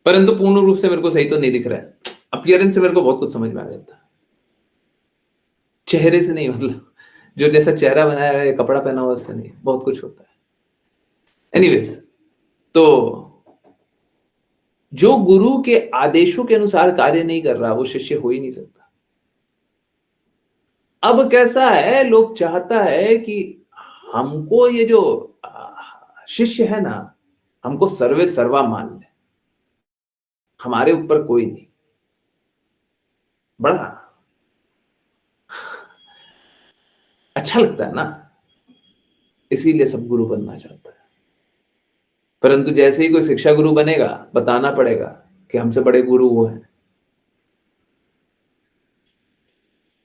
परंतु पूर्ण रूप से मेरे को सही तो नहीं दिख रहा है। अपीयरेंस से मेरे को बहुत कुछ समझ में आ जाता है, चेहरे से नहीं, मतलब जो जैसा चेहरा बनाया है, कपड़ा पहना हुआ, उससे नहीं, बहुत कुछ होता है। एनीवेज, तो जो गुरु के आदेशों के अनुसार कार्य नहीं कर रहा वो शिष्य हो ही नहीं सकता। अब कैसा है, लोग चाहता है कि हमको ये जो शिष्य है ना, हमको सर्वे सर्वा मान ले, हमारे ऊपर कोई नहीं। बड़ा अच्छा लगता है ना, इसीलिए सब गुरु बनना चाहता है। परंतु जैसे ही कोई शिक्षा गुरु बनेगा, बताना पड़ेगा कि हमसे बड़े गुरु वो हैं,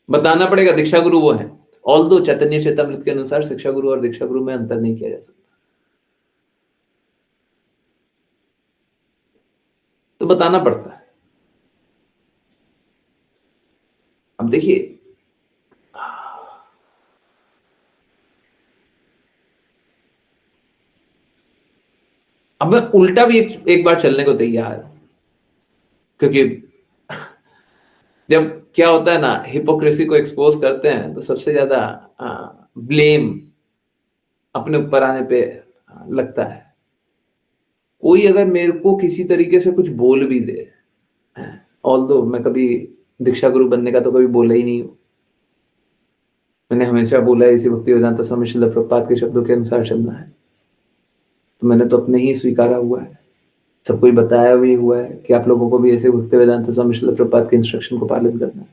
बताना पड़ेगा दीक्षा गुरु वो हैं। ऑल्दो चैतन्य चेतामृत के अनुसार शिक्षा गुरु और दीक्षा गुरु में अंतर नहीं किया जा सकता, तो बताना पड़ता है। अब देखिए, अब मैं उल्टा भी एक बार चलने को तैयार हूं, क्योंकि जब क्या होता है ना, हिपोक्रेसी को एक्सपोज करते हैं तो सबसे ज्यादा ब्लेम अपने ऊपर आने पे लगता है। कोई अगर मेरे को किसी तरीके से कुछ बोल भी दे, ऑल्दो मैं कभी दीक्षा गुरु बनने का तो कभी बोला ही नहीं हूं, मैंने हमेशा बोला है इसी भक्ति वेदांत स्वामी श्रील प्रभुपाद के शब्दों के अनुसार चलना है, तो मैंने तो अपने ही स्वीकारा हुआ है, सबको ही बताया भी हुआ है कि आप लोगों को भी ऐसे भक्ति वेदांत स्वामी श्रील प्रभुपाद के इंस्ट्रक्शन को पालन करना है।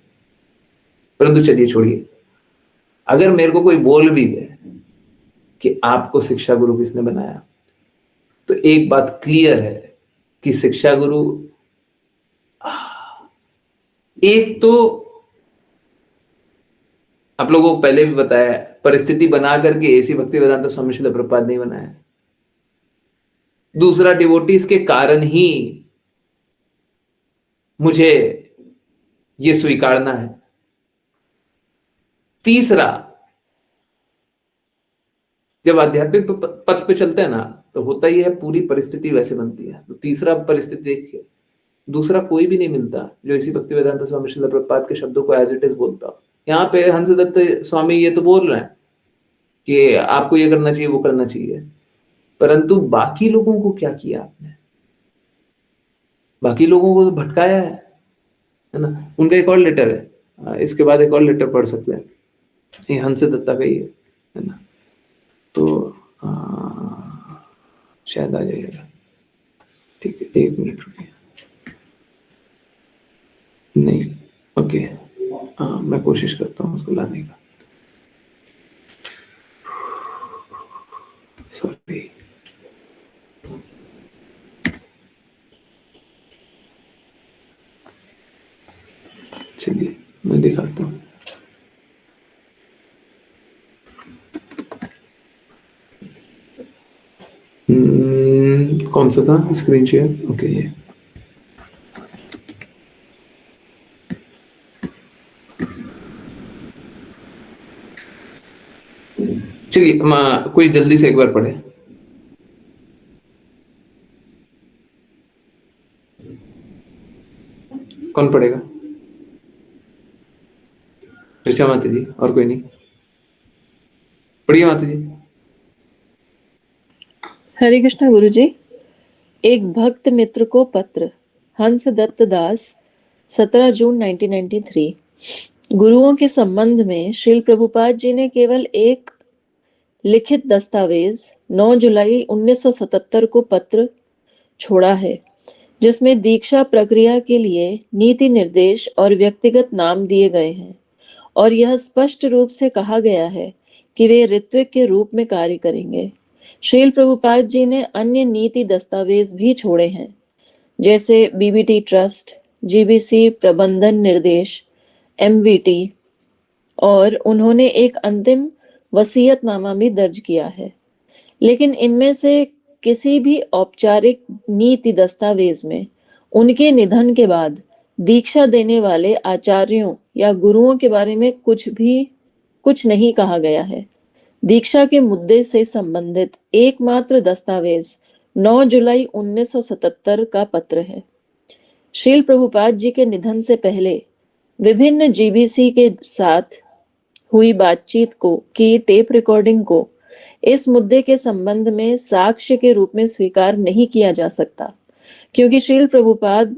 परंतु चलिए छोड़िए, अगर मेरे को कोई बोल भी दे कि आपको शिक्षा गुरु किसने बनाया, तो एक बात क्लियर है कि शिक्षा गुरु एक तो आप लोगों को पहले भी बताया, परिस्थिति बना करके ऐसी भक्ति वेदांत स्वामी श्रील प्रभुपाद नहीं बनाया। दूसरा, डिवोटीज के कारण ही मुझे ये स्वीकारना है। तीसरा, जब आध्यात्मिक पथ पे चलते हैं ना, तो होता ही है पूरी परिस्थिति वैसे बनती है। तो तीसरा परिस्थिति देखिए, दूसरा कोई भी नहीं मिलता जो इसी भक्ति वेदांत स्वामी श्रील प्रभुपाद के शब्दों को एज इट इज बोलता। यहाँ पे हंसदत्त स्वामी ये तो बोल रहे हैं कि आपको ये करना चाहिए, वो करना चाहिए, परंतु बाकी लोगों को क्या किया आपने? बाकी लोगों को तो भटकाया है ना। उनका एक और लेटर है, इसके बाद एक और लेटर पढ़ सकते हैं, ये हंसदत्ता का ही है ना। तो शायद आ जाएगा, ठीक है, 1 मिनट रुकिए। नहीं, ओके, मैं कोशिश करता हूँ उसको लाने का, सॉरी। चलिए मैं दिखाता हूँ। कौन सा था स्क्रीन शेयर? ओके, ये चलिए, कोई जल्दी से एक बार पढ़े। कौन पढ़ेगा? ऋषा माता जी, और कोई नहीं? पढ़िए माता जी। हरे कृष्णा गुरु जी। एक भक्त मित्र को पत्र, हंस दत्त दास, 17 जून 1993। गुरुओं के संबंध में श्रील प्रभुपाद जी ने केवल एक लिखित दस्तावेज 9 जुलाई 1977 को पत्र छोड़ा है, जिसमें दीक्षा प्रक्रिया के लिए नीति निर्देश और व्यक्तिगत नाम दिए गए हैं, और यह स्पष्ट रूप से कहा गया है कि वे ऋत्विक के रूप में कार्य करेंगे। श्रील प्रभुपाद जी ने अन्य नीति दस्तावेज भी छोड़े हैं, जैसे बीबीटी ट्रस्ट, जीबीसी प्रबंधन निर्देश, एमवीटी, और उन्होंने एक अंतिम वसीयतनामा भी दर्ज किया है। लेकिन इनमें से किसी भी औपचारिक नीति दस्तावेज में उनके निधन के बाद दीक्षा देने वाले आचार्यों या गुरुओं के बारे में कुछ नहीं कहा गया है। दीक्षा के मुद्दे से संबंधित एकमात्र दस्तावेज 9 जुलाई 1977 का पत्र है। श्रील प्रभुपाद जी के निधन से पहले विभिन्न जीबीसी के साथ हुई बातचीत की टेप रिकॉर्डिंग को इस मुद्दे के संबंध में साक्ष्य के रूप में स्वीकार नहीं किया जा सकता, क्योंकि श्रील प्रभुपाद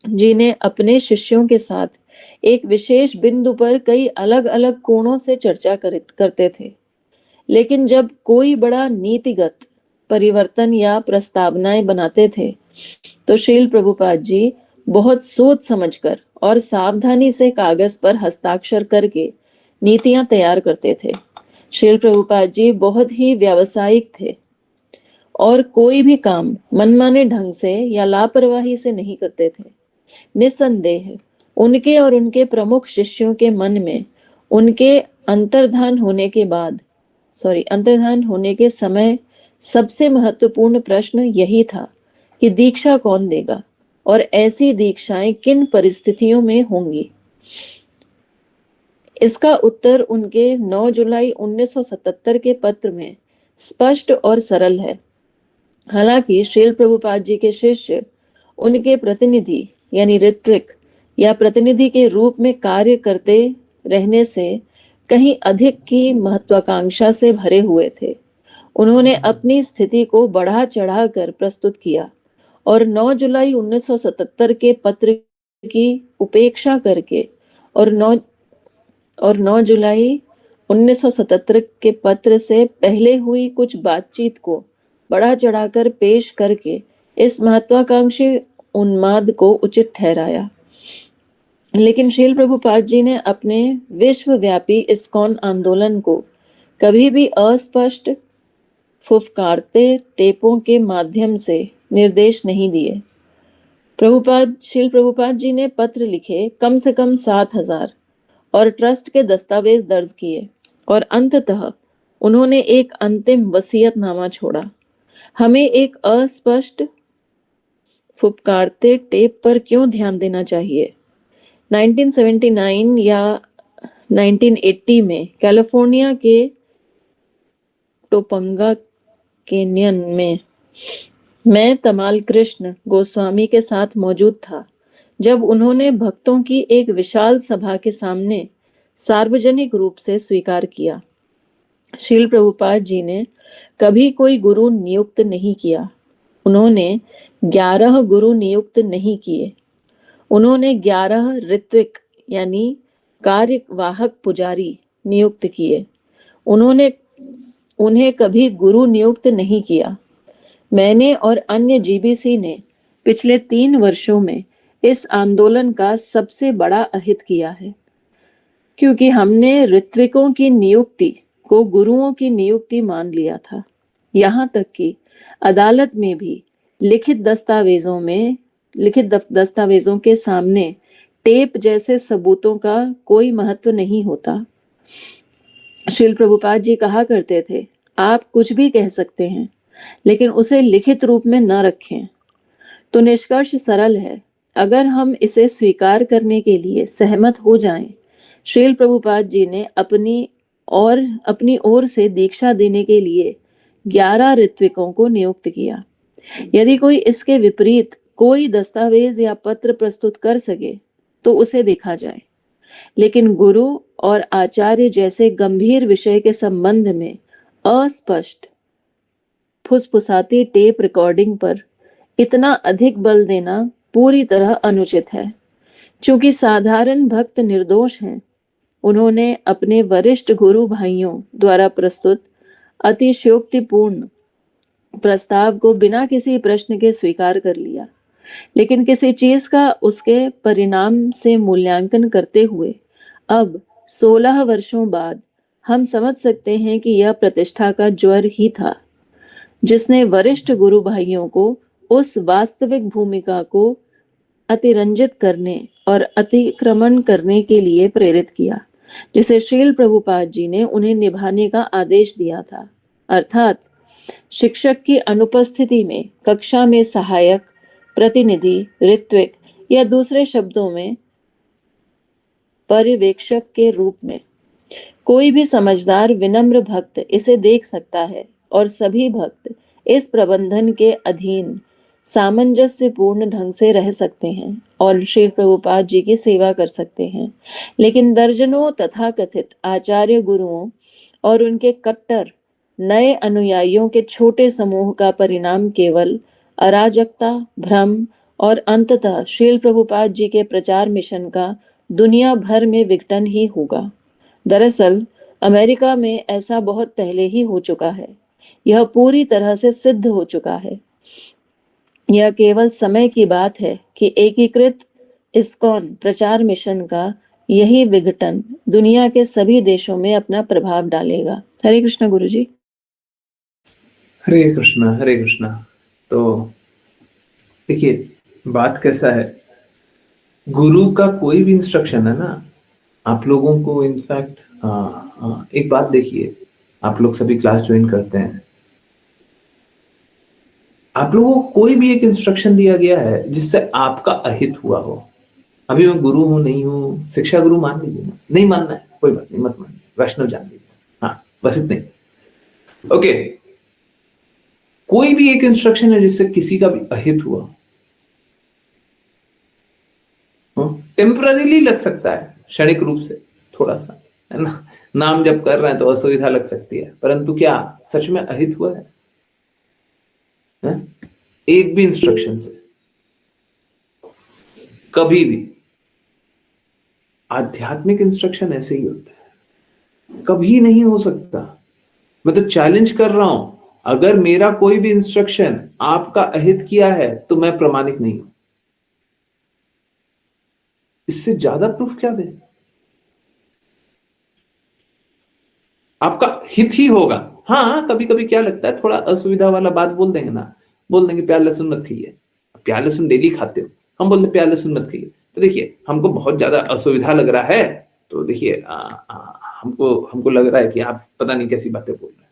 जी ने अपने शिष्यों के साथ एक विशेष बिंदु पर कई अलग अलग कोणों से चर्चा करते थे। लेकिन जब कोई बड़ा नीतिगत परिवर्तन या प्रस्तावनाएं बनाते थे तो श्रील प्रभुपाद जी बहुत सोच समझकर और सावधानी से कागज पर हस्ताक्षर करके नीतियां तैयार करते थे। श्रील प्रभुपाद जी बहुत ही व्यावसायिक थे और कोई भी काम मनमाने ढंग से या लापरवाही से नहीं करते थे। निस्संदेह उनके और उनके प्रमुख शिष्यों के मन में उनके अंतर्धान होने के समय सबसे महत्वपूर्ण प्रश्न यही था कि दीक्षा कौन देगा और ऐसी दीक्षाएं किन परिस्थितियों में होंगी। इसका उत्तर उनके 9 जुलाई 1977 के पत्र में स्पष्ट और सरल है। हालांकि श्रील प्रभुपाद जी के शिष्य उनके प्रतिनिधि यानी ऋत्विक या प्रतिनिधि के रूप में कार्य करते रहने से कहीं अधिक की महत्वाकांक्षा से भरे हुए थे। उन्होंने अपनी स्थिति को बढ़ा चढ़ाकर प्रस्तुत किया और 9 जुलाई 1977 के पत्र की उपेक्षा करके और 9 जुलाई 1977 के पत्र से पहले हुई कुछ बातचीत को बढ़ा चढ़ाकर पेश करके इस महत्वाकांक्षी उन्माद को उचित ठहराया। लेकिन श्रील प्रभुपाद जी ने अपने विश्वव्यापी इस्कॉन आंदोलन को कभी भी अस्पष्ट फुफकारते टेपों के माध्यम से निर्देश नहीं दिए। श्रील प्रभुपाद जी ने पत्र लिखे कम से कम 7,000 और ट्रस्ट के दस्तावेज दर्ज किए और अंततः उन्होंने एक अंतिम वसीयतनामा छोड़ा। हमें एक अस्पष्ट फुफकारते टेप पर क्यों ध्यान देना चाहिए? 1979 या 1980 में कैलिफोर्निया के टोपंगा कैनियन में मैं तमाल कृष्ण गोस्वामी के साथ मौजूद था जब उन्होंने भक्तों की एक विशाल सभा के सामने सार्वजनिक रूप से स्वीकार किया। श्रील प्रभुपाद जी ने कभी कोई गुरु नियुक्त नहीं किया। उन्होंने 11 गुरु नियुक्त नहीं किए। उन्होंने 11 ऋत्विक यानी कार्यवाहक पुजारी नियुक्त किए। उन्हें कभी गुरु नियुक्त नहीं किया। मैंने और अन्य जीबीसी ने पिछले 3 वर्षों में इस आंदोलन का सबसे बड़ा अहित किया है, क्योंकि हमने ऋत्विकों की नियुक्ति को गुरुओं की नियुक्ति मान लिया था। यहाँ तक कि अदालत में भी लिखित दस्तावेजों के सामने टेप जैसे सबूतों का कोई महत्व नहीं होता। श्रील प्रभुपाद जी कहा करते थे, आप कुछ भी कह सकते हैं लेकिन उसे लिखित रूप में न रखें। तो निष्कर्ष सरल है, अगर हम इसे स्वीकार करने के लिए सहमत हो जाएं, श्रील प्रभुपाद जी ने अपनी ओर से दीक्षा देने के लिए 11 ऋत्विकों को नियुक्त किया। यदि कोई इसके विपरीत कोई दस्तावेज या पत्र प्रस्तुत कर सके तो उसे देखा जाए, लेकिन गुरु और आचार्य जैसे गंभीर विषय के संबंध में अस्पष्ट फुसफुसाती टेप रिकॉर्डिंग पर इतना अधिक बल देना पूरी तरह अनुचित है। चूंकि साधारण भक्त निर्दोष हैं, उन्होंने अपने वरिष्ठ गुरु भाइयों द्वारा प्रस्तुत अतिशयोक्तिपूर्ण प्रस्ताव को बिना किसी प्रश्न के स्वीकार कर लिया। लेकिन किसी चीज का उसके परिणाम से मूल्यांकन करते हुए अब 16 वर्षों बाद हम समझ सकते हैं कि यह प्रतिष्ठा का ज्वर ही था जिसने वरिष्ठ गुरु भाइयों को उस वास्तविक भूमिका को अतिरंजित करने और अतिक्रमण करने के लिए प्रेरित किया जिसे श्रील प्रभुपाद जी ने उन्हें निभाने का आदेश दिया था, अर्थात शिक्षक की अनुपस्थिति में कक्षा में सहायक, प्रतिनिधि, ऋत्विक या दूसरे शब्दों में पर्यवेक्षक के रूप में। कोई भी समझदार विनम्र भक्त इसे देख सकता है और सभी भक्त इस प्रबंधन के अधीन सामंजस्यपूर्ण ढंग से रह सकते हैं और श्री प्रभुपाद जी की सेवा कर सकते हैं। लेकिन दर्जनों तथाकथित आचार्य गुरुओं और उनके कट्टर नए अनुयायियों के छोटे समूह का परिणाम केवल अराजकता, भ्रम और अंततः श्रील प्रभुपाद जी के प्रचार मिशन का दुनिया भर में विघटन ही होगा। दरअसल अमेरिका में ऐसा बहुत पहले ही हो चुका है। यह पूरी तरह से सिद्ध हो चुका है। यह केवल समय की बात है कि एकीकृत इस्कॉन प्रचार मिशन का यही विघटन दुनिया के सभी देशों में अपना प्रभाव डालेगा। हरे कृष्ण गुरुजी। हरे कृष्णा, हरे कृष्णा। तो देखिए, बात कैसा है, गुरु का कोई भी इंस्ट्रक्शन है ना, आप लोगों को इनफैक्ट एक बात देखिए, आप लोग सभी क्लास ज्वाइन करते हैं, आप लोगों को कोई भी एक इंस्ट्रक्शन दिया गया है जिससे आपका अहित हुआ हो। अभी मैं गुरु हूं नहीं हूं, शिक्षा गुरु मान लीजिए ना, नहीं मानना है कोई बात नहीं, मत मानिए, वैष्णव जान लीजिए, हाँ बस इतने ही। ओके, कोई भी एक इंस्ट्रक्शन है जिससे किसी का भी अहित हुआ, टेम्पररीली लग सकता है, क्षणिक रूप से थोड़ा सा, है ना, नाम जब कर रहे हैं तो असुविधा लग सकती है, परंतु क्या सच में अहित हुआ है? एक भी इंस्ट्रक्शन से कभी भी? आध्यात्मिक इंस्ट्रक्शन ऐसे ही होता है, कभी नहीं हो सकता। मैं तो चैलेंज कर रहा हूं, अगर मेरा कोई भी इंस्ट्रक्शन आपका अहित किया है तो मैं प्रमाणिक नहीं हूं। इससे ज्यादा प्रूफ क्या दे? आपका हित ही होगा। हाँ, कभी कभी क्या लगता है, थोड़ा असुविधा वाला बात बोल देंगे ना, बोल देंगे प्याज लहसुन मत खाइए। प्याज लहसुन डेली खाते हो, हम बोल रहे प्याज लहसुन मत खाइए, तो देखिए हमको बहुत ज्यादा असुविधा लग रहा है, तो देखिए हमको हमको लग रहा है कि आप पता नहीं कैसी बातें बोल रहे हैं,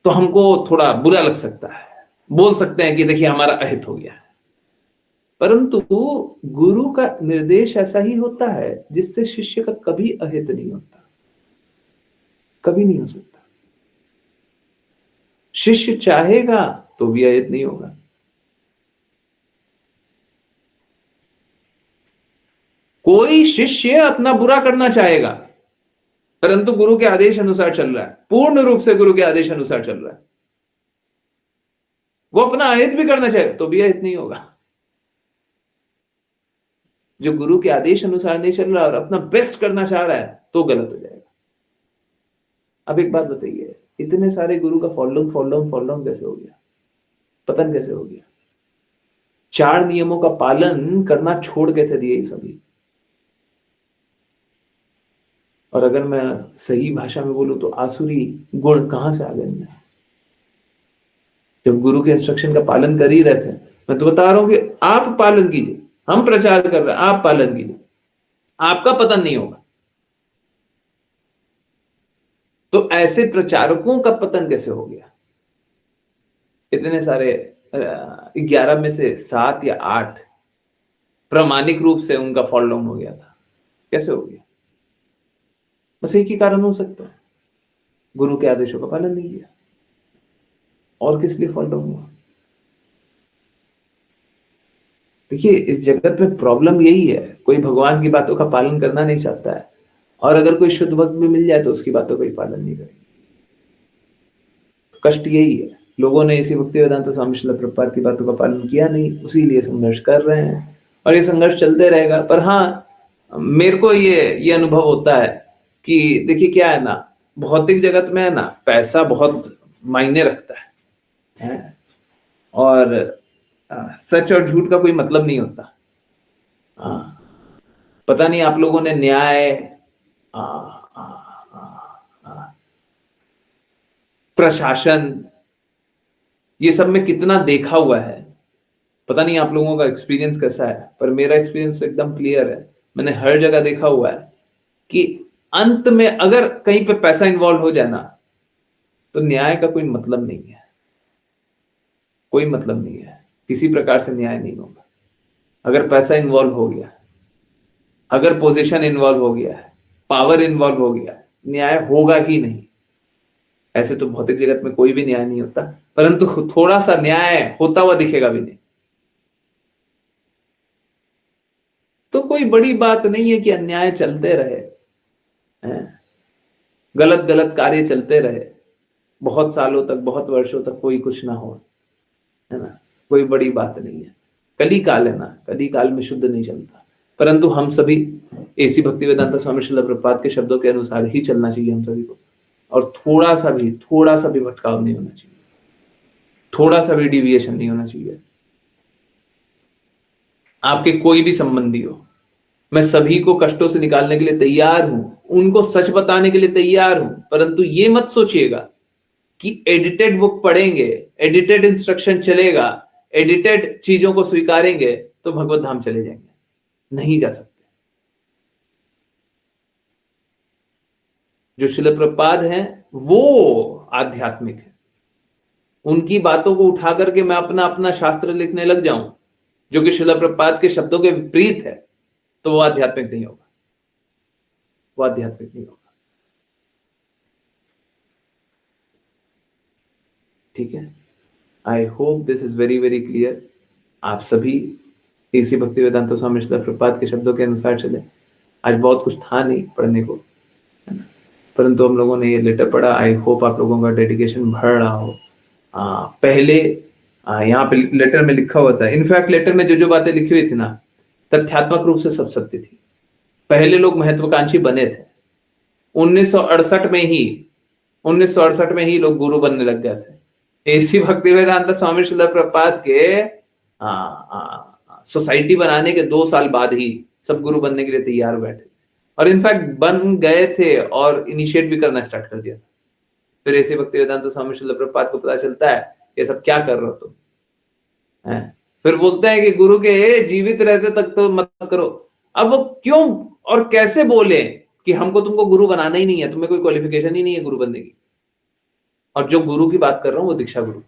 तो हमको थोड़ा बुरा लग सकता है, बोल सकते हैं कि देखिए हमारा अहित हो गया है। परंतु गुरु का निर्देश ऐसा ही होता है जिससे शिष्य का कभी अहित नहीं होता, कभी नहीं हो सकता। शिष्य चाहेगा तो भी अहित नहीं होगा। कोई शिष्य अपना बुरा करना चाहेगा, परंतु गुरु के आदेश अनुसार चल रहा है, पूर्ण रूप से गुरु के आदेश अनुसार चल रहा है, वो अपना अहित भी करना चाहेगा तो भी अहित नहीं होगा। जो गुरु के आदेश अनुसार नहीं चल रहा और अपना बेस्ट करना चाह रहा है तो गलत हो जाएगा। अब एक बात बताइए, इतने सारे गुरु का फॉल डाउन कैसे हो गया, पतन कैसे हो गया? 4 नियमों का पालन करना छोड़ कैसे दिए सभी? और अगर मैं सही भाषा में बोलूं तो आसुरी गुण कहां से आ गए इनमें? जब गुरु के इंस्ट्रक्शन का पालन कर ही रहे थे, मैं तो बता रहा हूं कि आप पालन कीजिए, हम प्रचार कर रहे हैं, आप पालन कीजिए, आपका पतन नहीं होगा। तो ऐसे प्रचारकों का पतन कैसे हो गया? इतने सारे 11 में से 7 या 8 प्रामाणिक रूप से उनका फॉल डाउन हो गया था, कैसे हो गया? बस एक ही कारण हो सकता है, गुरु के आदेशों का पालन नहीं किया। और किस लिए फॉल डाउन हुआ? देखिए, इस जगत में प्रॉब्लम यही है, कोई भगवान की बातों का पालन करना नहीं चाहता है, और अगर कोई शुद्ध भक्त भी मिल जाए तो उसकी बातों का ही पालन नहीं करेगा। तो कष्ट यही है, लोगों ने इसी भक्ति वेदांत स्वामी श्रील प्रभुपाद की बातों का पालन किया नहीं, उसी संघर्ष कर रहे हैं, और ये संघर्ष चलते रहेगा। पर हाँ, मेरे को ये अनुभव होता है कि देखिए क्या है ना, भौतिक जगत में है ना, पैसा बहुत मायने रखता है? और सच और झूठ का कोई मतलब नहीं होता। पता नहीं आप लोगों ने न्याय, प्रशासन, ये सब में कितना देखा हुआ है। पता नहीं आप लोगों का एक्सपीरियंस कैसा है, पर मेरा एक्सपीरियंस एकदम क्लियर है। मैंने हर जगह देखा हुआ है कि अंत में अगर कहीं पे पैसा इन्वॉल्व हो जाए ना, तो न्याय का कोई मतलब नहीं है, कोई मतलब नहीं है, किसी प्रकार से न्याय नहीं होगा। अगर पैसा इन्वॉल्व हो गया, अगर पोजीशन इन्वॉल्व हो गया है, पावर इन्वॉल्व हो गया, न्याय होगा ही नहीं। ऐसे तो भौतिक जगत में कोई भी न्याय नहीं होता, परंतु थोड़ा सा न्याय होता हुआ दिखेगा भी नहीं। तो कोई बड़ी बात नहीं है कि अन्याय चलते रहे, गलत गलत कार्य चलते रहे, बहुत सालों तक, बहुत वर्षों तक कोई कुछ ना हो, है ना, कोई बड़ी बात नहीं है। कली काल है ना, कली काल में शुद्ध नहीं चलता। परंतु हम सभी एसी भक्ति वेदांत स्वामी श्रील प्रभुपाद के शब्दों के अनुसार ही चलना चाहिए हम सभी को। और थोड़ा सा भी भटकाव नहीं होना चाहिए, थोड़ा सा भी डिविएशन नहीं होना चाहिए। आपके कोई भी संबंधी हो, मैं सभी को कष्टों से निकालने के लिए तैयार हूं, उनको सच बताने के लिए तैयार हूं, परंतु ये मत सोचिएगा कि एडिटेड बुक पढ़ेंगे, एडिटेड इंस्ट्रक्शन चलेगा, एडिटेड चीजों को स्वीकारेंगे तो भगवत धाम चले जाएंगे। नहीं जा सकते। जो शिल प्रभुपाद हैं वो आध्यात्मिक है। उनकी बातों को उठा करके मैं अपना अपना शास्त्र लिखने लग जाऊं जो कि शिल प्रभुपाद के शब्दों के विपरीत है, तो वो आध्यात्मिक नहीं होगा, वो आध्यात्मिक नहीं होगा। ठीक है, I hope this is very very clear. आप सभी इसी भक्ति वेदांत स्वामी शिल प्रभुपाद के शब्दों के अनुसार चले। आज बहुत कुछ था नहीं पढ़ने को, परंतु हम लोगों ने ये लेटर पढ़ा। आई होप आप लोगों का डेडिकेशन बढ़ रहा हो। पहले यहाँ पे लेटर में लिखा हुआ था, इनफैक्ट लेटर में जो जो बातें लिखी हुई थी ना, तथ्यात्मक रूप से सब सत्य थी। पहले लोग महत्वाकांक्षी बने थे। 1968 में ही लोग गुरु बनने लग गए थे। ऐसी भक्ति वेदांत स्वामी शिल प्रभुपाद के सोसाइटी बनाने के 2 साल बाद ही सब गुरु बनने के लिए तैयार बैठे, और इनफैक्ट बन गए थे और इनिशिएट भी करना स्टार्ट कर दिया। फिर ऐसे भक्ति वेदांत स्वामी शिल प्रभुपाद को पता चलता है ये सब क्या कर रहे हो तुम, फिर बोलते हैं कि गुरु के जीवित रहते तक तो मत करो। अब वो क्यों और कैसे बोले कि हमको तुमको गुरु बनाना ही नहीं है, तुम्हें कोई क्वालिफिकेशन ही नहीं है गुरु बनने की। और जो गुरु की बात कर रहा हूं वो दीक्षा गुरु।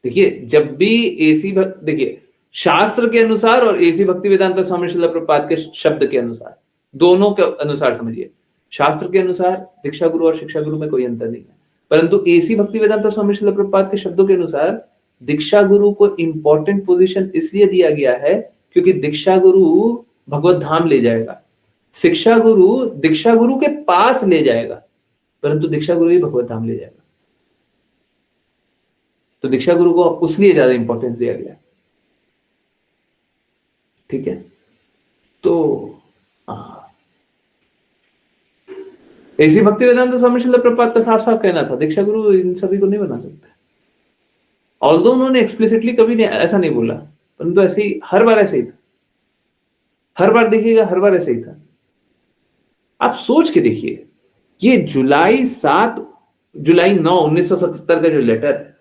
देखिए, जब भी ऐसी देखिए, शास्त्र के अनुसार और ऐसी भक्ति वेदांत स्वामी शिल प्रभुपाद के शब्द के अनुसार, दोनों के अनुसार समझिए। शास्त्र के अनुसार दीक्षा गुरु और शिक्षा गुरु में कोई अंतर नहीं है, परंतु ऐसी भक्ति वेदांत स्वामी शिल प्रभुपाद के शब्दों के अनुसार दीक्षा गुरु को इंपॉर्टेंट पोजीशन इसलिए दिया गया है क्योंकि दीक्षा गुरु भगवत धाम ले जाएगा, शिक्षा गुरु दीक्षा गुरु के पास ले जाएगा, परंतु दीक्षा गुरु ही भगवत धाम ले जाएगा। तो दीक्षा गुरु को उसलिए ज्यादा इंपॉर्टेंस दिया गया। ठीक है, तो ऐसी भक्ति वेदांत स्वामी शिल प्रभुपाद का साफ साफ कहना था दीक्षा गुरु इन सभी को नहीं बना सकते। ऑल्दो उन्होंने एक्सप्लिसिटली कभी नहीं ऐसा नहीं बोला, परंतु ऐसे ही हर बार ऐसे ही था। हर बार देखिएगा, हर बार ऐसे ही था। आप सोच के देखिए, ये जुलाई 9 1977 का जो लेटर है,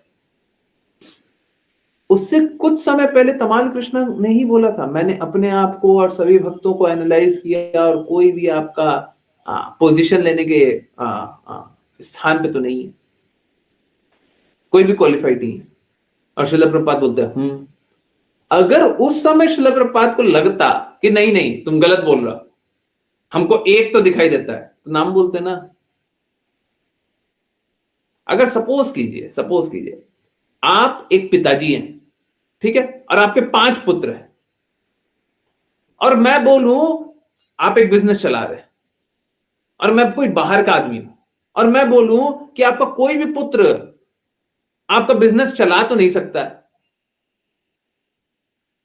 उससे कुछ समय पहले तमाल कृष्ण ने ही बोला था, मैंने अपने आप को और सभी भक्तों को एनालाइज किया और कोई भी आपका पोजीशन लेने के स्थान पे तो नहीं है, कोई भी क्वालिफाइड नहीं है। और शिल प्रभुपाद बोलते हैं अगर उस समय शिल प्रभुपाद को लगता कि नहीं नहीं तुम गलत बोल रहा, हमको एक तो दिखाई देता है, तो नाम बोलते ना। अगर सपोज कीजिए आप एक पिताजी हैं, ठीक है, और आपके 5 पुत्र हैं, और मैं बोलूं आप एक बिजनेस चला रहे हैं, और मैं कोई बाहर का आदमी हूं, और मैं बोलूं कि आपका कोई भी पुत्र आपका बिजनेस चला तो नहीं सकता है,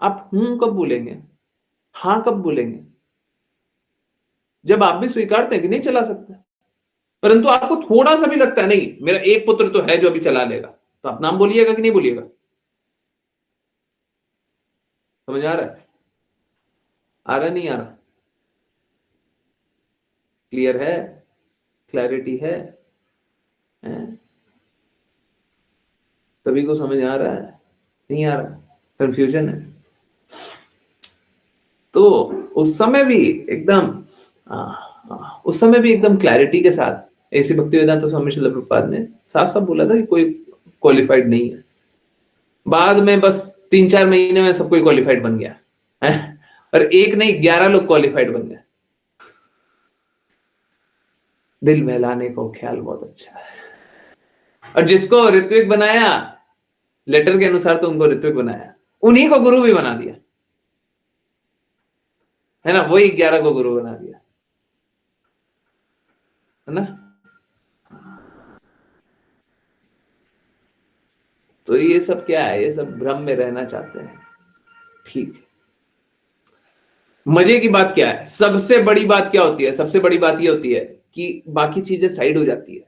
आप कब बोलेंगे, हां कब बोलेंगे? जब आप भी स्वीकारते हैं कि नहीं चला सकता, परंतु आपको थोड़ा सा भी लगता है नहीं मेरा एक पुत्र तो है जो अभी चला लेगा, तो आप नाम बोलिएगा कि नहीं बोलिएगा? समझ आ रहा है? आ रहा नहीं आ रहा? क्लियर है? क्लैरिटी है? सभी को समझ आ रहा है? नहीं आ रहा? कंफ्यूजन है? तो उस समय भी एकदम क्लैरिटी के साथ ऐसी भक्ति वेदांत स्वामी शिल प्रभुपाद ने साफ साफ बोला था कि कोई क्वालिफाइड नहीं है। बाद में बस 3-4 महीने में सब कोई क्वालिफाइड बन गया है, और एक नहीं 11 लोग क्वालिफाइड बन गए। दिल बहलाने को ख्याल बहुत अच्छा है। और जिसको ऋत्विक बनाया लेटर के अनुसार, तो उनको ऋत्विक बनाया, उन्हीं को गुरु भी बना दिया, है ना? वही 11 को गुरु बना दिया, है ना? तो ये सब क्या है? ये सब भ्रम में रहना चाहते हैं। ठीक है, मजे की बात क्या है? सबसे बड़ी बात क्या होती है? सबसे बड़ी बात ये होती है कि बाकी चीजें साइड हो जाती है।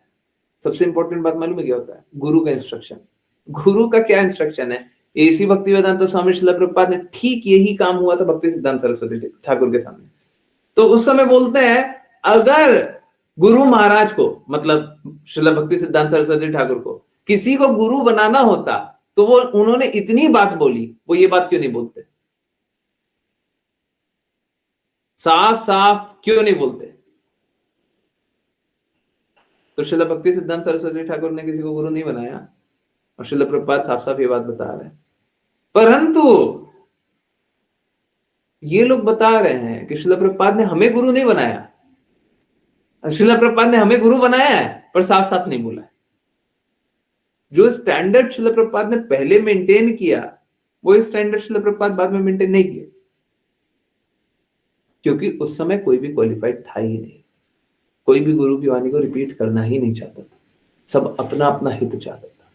सबसे इंपॉर्टेंट बात मालूम है क्या होता है? गुरु का इंस्ट्रक्शन। गुरु का क्या इंस्ट्रक्शन है? एसी भक्ति वेदांत स्वामी श्रील प्रभुपाद ने ठीक यही काम हुआ था भक्ति सिद्धांत सरस्वती ठाकुर के सामने। तो उस समय बोलते हैं अगर गुरु महाराज को, मतलब श्रील भक्ति सिद्धांत सरस्वती ठाकुर को किसी को गुरु बनाना होता तो वो उन्होंने इतनी बात बोली, वो ये बात क्यों नहीं बोलते? साफ साफ क्यों नहीं बोलते? तो श्रील भक्ति सिद्धांत सरस्वती ठाकुर ने किसी को गुरु नहीं बनाया और श्रील प्रभुपाद साफ साफ ये बात बता रहे हैं। परंतु ये लोग बता रहे हैं कि श्रील प्रभुपाद ने हमें गुरु नहीं बनाया, श्रील प्रभुपाद ने हमें गुरु बनाया है पर साफ साफ नहीं बोला है। जो स्टैंडर्ड श्रील प्रभुपाद ने पहले मेंटेन किया वो स्टैंडर्ड श्रील प्रभुपाद बाद में मेंटेन नहीं किया, क्योंकि उस समय कोई भी क्वालिफाइड था ही नहीं। कोई भी गुरु की वाणी को रिपीट करना ही नहीं चाहता था। सब अपना अपना हित चाहता था।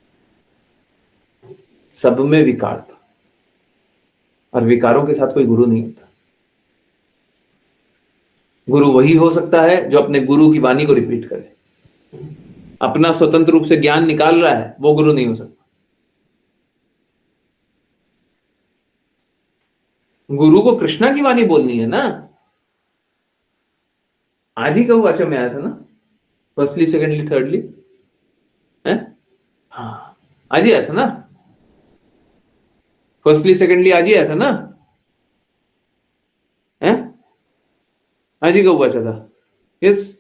सब में विकार था और विकारों के साथ कोई गुरु नहीं होता। गुरु वही हो सकता है जो अपने गुरु की वाणी को रिपीट करे। अपना स्वतंत्र रूप से ज्ञान निकाल रहा है वो गुरु नहीं हो सकता। गुरु को कृष्णा की वाणी बोलनी है ना। आज ही कहूँ वाचा में आया था ना, फर्स्टली सेकेंडली थर्डली है। हाँ आज ही आया था ना, फर्स्टली सेकेंडली आज ही आया था ना, है आज ही कहूँ वाचा था। यस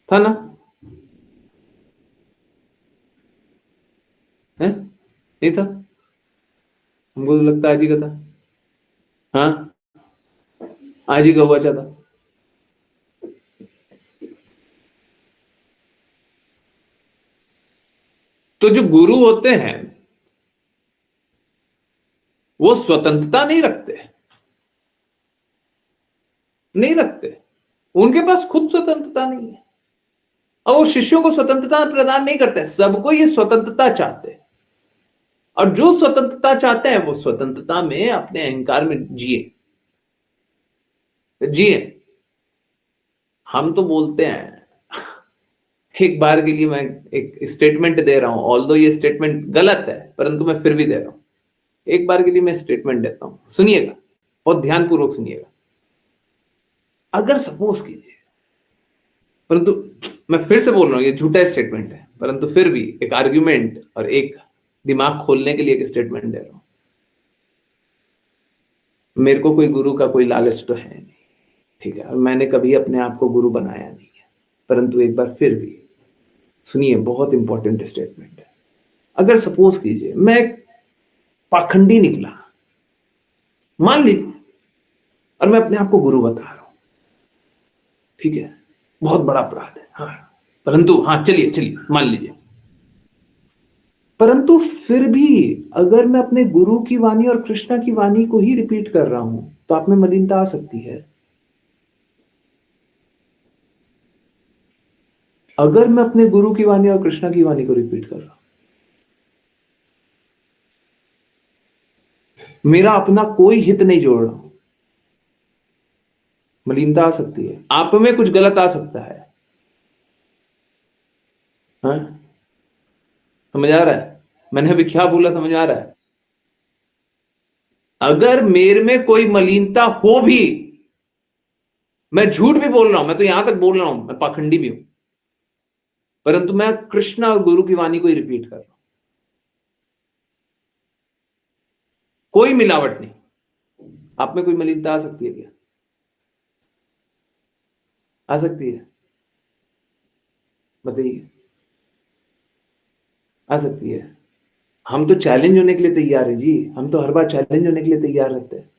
था ना, है नहीं था? हमको तो लगता आज ही का था। हाँ आज ही का हुआ था। तो जो गुरु होते हैं वो स्वतंत्रता नहीं रखते, नहीं रखते। उनके पास खुद स्वतंत्रता नहीं है और वो शिष्यों को स्वतंत्रता प्रदान नहीं करते। सबको ये स्वतंत्रता चाहते हैं और जो स्वतंत्रता चाहते हैं वो स्वतंत्रता में अपने अहंकार में जिए जिए। हम तो बोलते हैं, एक बार के लिए मैं एक स्टेटमेंट दे रहा हूं, ऑल्दो ये स्टेटमेंट गलत है परंतु मैं फिर भी दे रहा हूं। एक बार के लिए मैं स्टेटमेंट देता हूं, सुनिएगा बहुत ध्यानपूर्वक सुनिएगा। अगर सपोज कीजिए, परंतु मैं फिर से बोल रहा हूं ये झूठा स्टेटमेंट है परंतु फिर भी एक आर्ग्यूमेंट और एक दिमाग खोलने के लिए एक स्टेटमेंट दे रहा हूं। मेरे को कोई गुरु का कोई लालच तो है नहीं, ठीक है, और मैंने कभी अपने आप को गुरु बनाया नहीं है, परंतु एक बार फिर भी सुनिए, बहुत इंपॉर्टेंट स्टेटमेंट है। अगर सपोज कीजिए मैं पाखंडी निकला, मान लीजिए, और मैं अपने आप को गुरु बता रहा हूं, ठीक है, बहुत बड़ा अपराध है, हाँ, परंतु हाँ चलिए चलिए मान लीजिए, परंतु फिर भी अगर मैं अपने गुरु की वाणी और कृष्णा की वाणी को ही रिपीट कर रहा हूं तो आप में मलिनता आ सकती है। अगर मैं अपने गुरु की वाणी और कृष्णा की वाणी को रिपीट कर रहा हूं, मेरा अपना कोई हित नहीं जोड़ रहा हूं, मलिनता आ सकती है। आप में कुछ गलत आ सकता है। हाँ समझ आ रहा है मैंने अभी क्या बोला? समझ आ रहा है? अगर मेरे में कोई मलिनता हो भी, मैं झूठ भी बोल रहा हूं, मैं तो यहां तक बोल रहा हूं मैं पाखंडी भी हूं, परंतु मैं कृष्ण और गुरु की वाणी को ही रिपीट कर रहा हूं, कोई मिलावट नहीं। आप में कोई मलिनता आ सकती है क्या? आ सकती है? बताइए। आ सकती है। हम तो चैलेंज होने के लिए तैयार है जी, हम तो हर बार चैलेंज होने के लिए तैयार रहते हैं।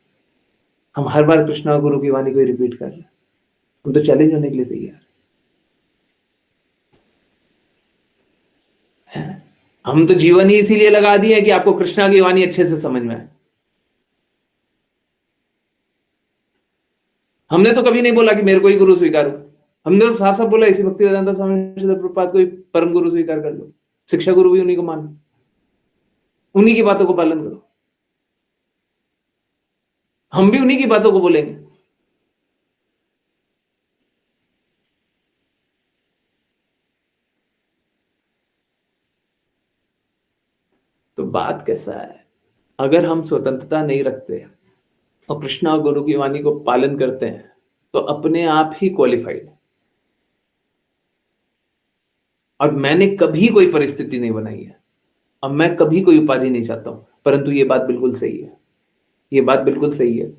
हम हर बार कृष्ण और गुरु की वाणी को ही रिपीट कर रहे हैं, हम तो चैलेंज होने के लिए तैयार है। हम तो जीवन ही इसीलिए लगा दिए है कि आपको कृष्णा की वाणी अच्छे से समझ में आए। हमने तो कभी नहीं बोला कि मेरे को ही गुरु स्वीकारो, हमने तो साफ साफ बोला इसी भक्ति वेदांत स्वामी श्रील प्रभुपाद को ही परम गुरु स्वीकार कर लो, शिक्षा गुरु भी उन्हीं को मानो, उन्हीं की बातों को पालन करो। हम भी उन्हीं की बातों को बोलेंगे। तो बात कैसा है, अगर हम स्वतंत्रता नहीं रखते और कृष्णा और गुरु की वाणी को पालन करते हैं तो अपने आप ही क्वालिफाइड है। और मैंने कभी कोई परिस्थिति नहीं बनाई है, अब मैं कभी कोई उपाधि नहीं चाहता हूं, परंतु ये बात बिल्कुल सही है, ये बात बिल्कुल सही है,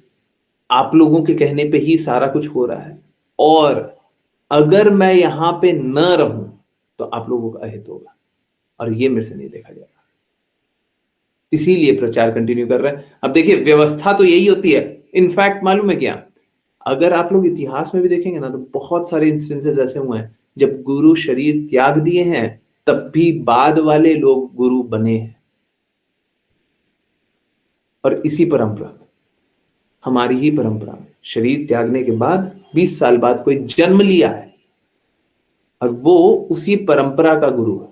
आप लोगों के कहने पे ही सारा कुछ हो रहा है। और अगर मैं यहां पे न रहूं तो आप लोगों का अहित होगा, और ये मेरे से नहीं देखा जाएगा, इसीलिए प्रचार कंटिन्यू कर रहे हैं। अब देखिए, व्यवस्था तो यही होती है। इनफैक्ट मालूम है क्या, अगर आप लोग इतिहास में भी देखेंगे ना, तो बहुत सारे इंस्टेंसेस ऐसे हुए हैं जब गुरु शरीर त्याग दिए हैं तब भी बाद वाले लोग गुरु बने हैं। और इसी परंपरा में, हमारी ही परंपरा में, शरीर त्यागने के बाद 20 साल बाद कोई जन्म लिया है और वो उसी परंपरा का गुरु है।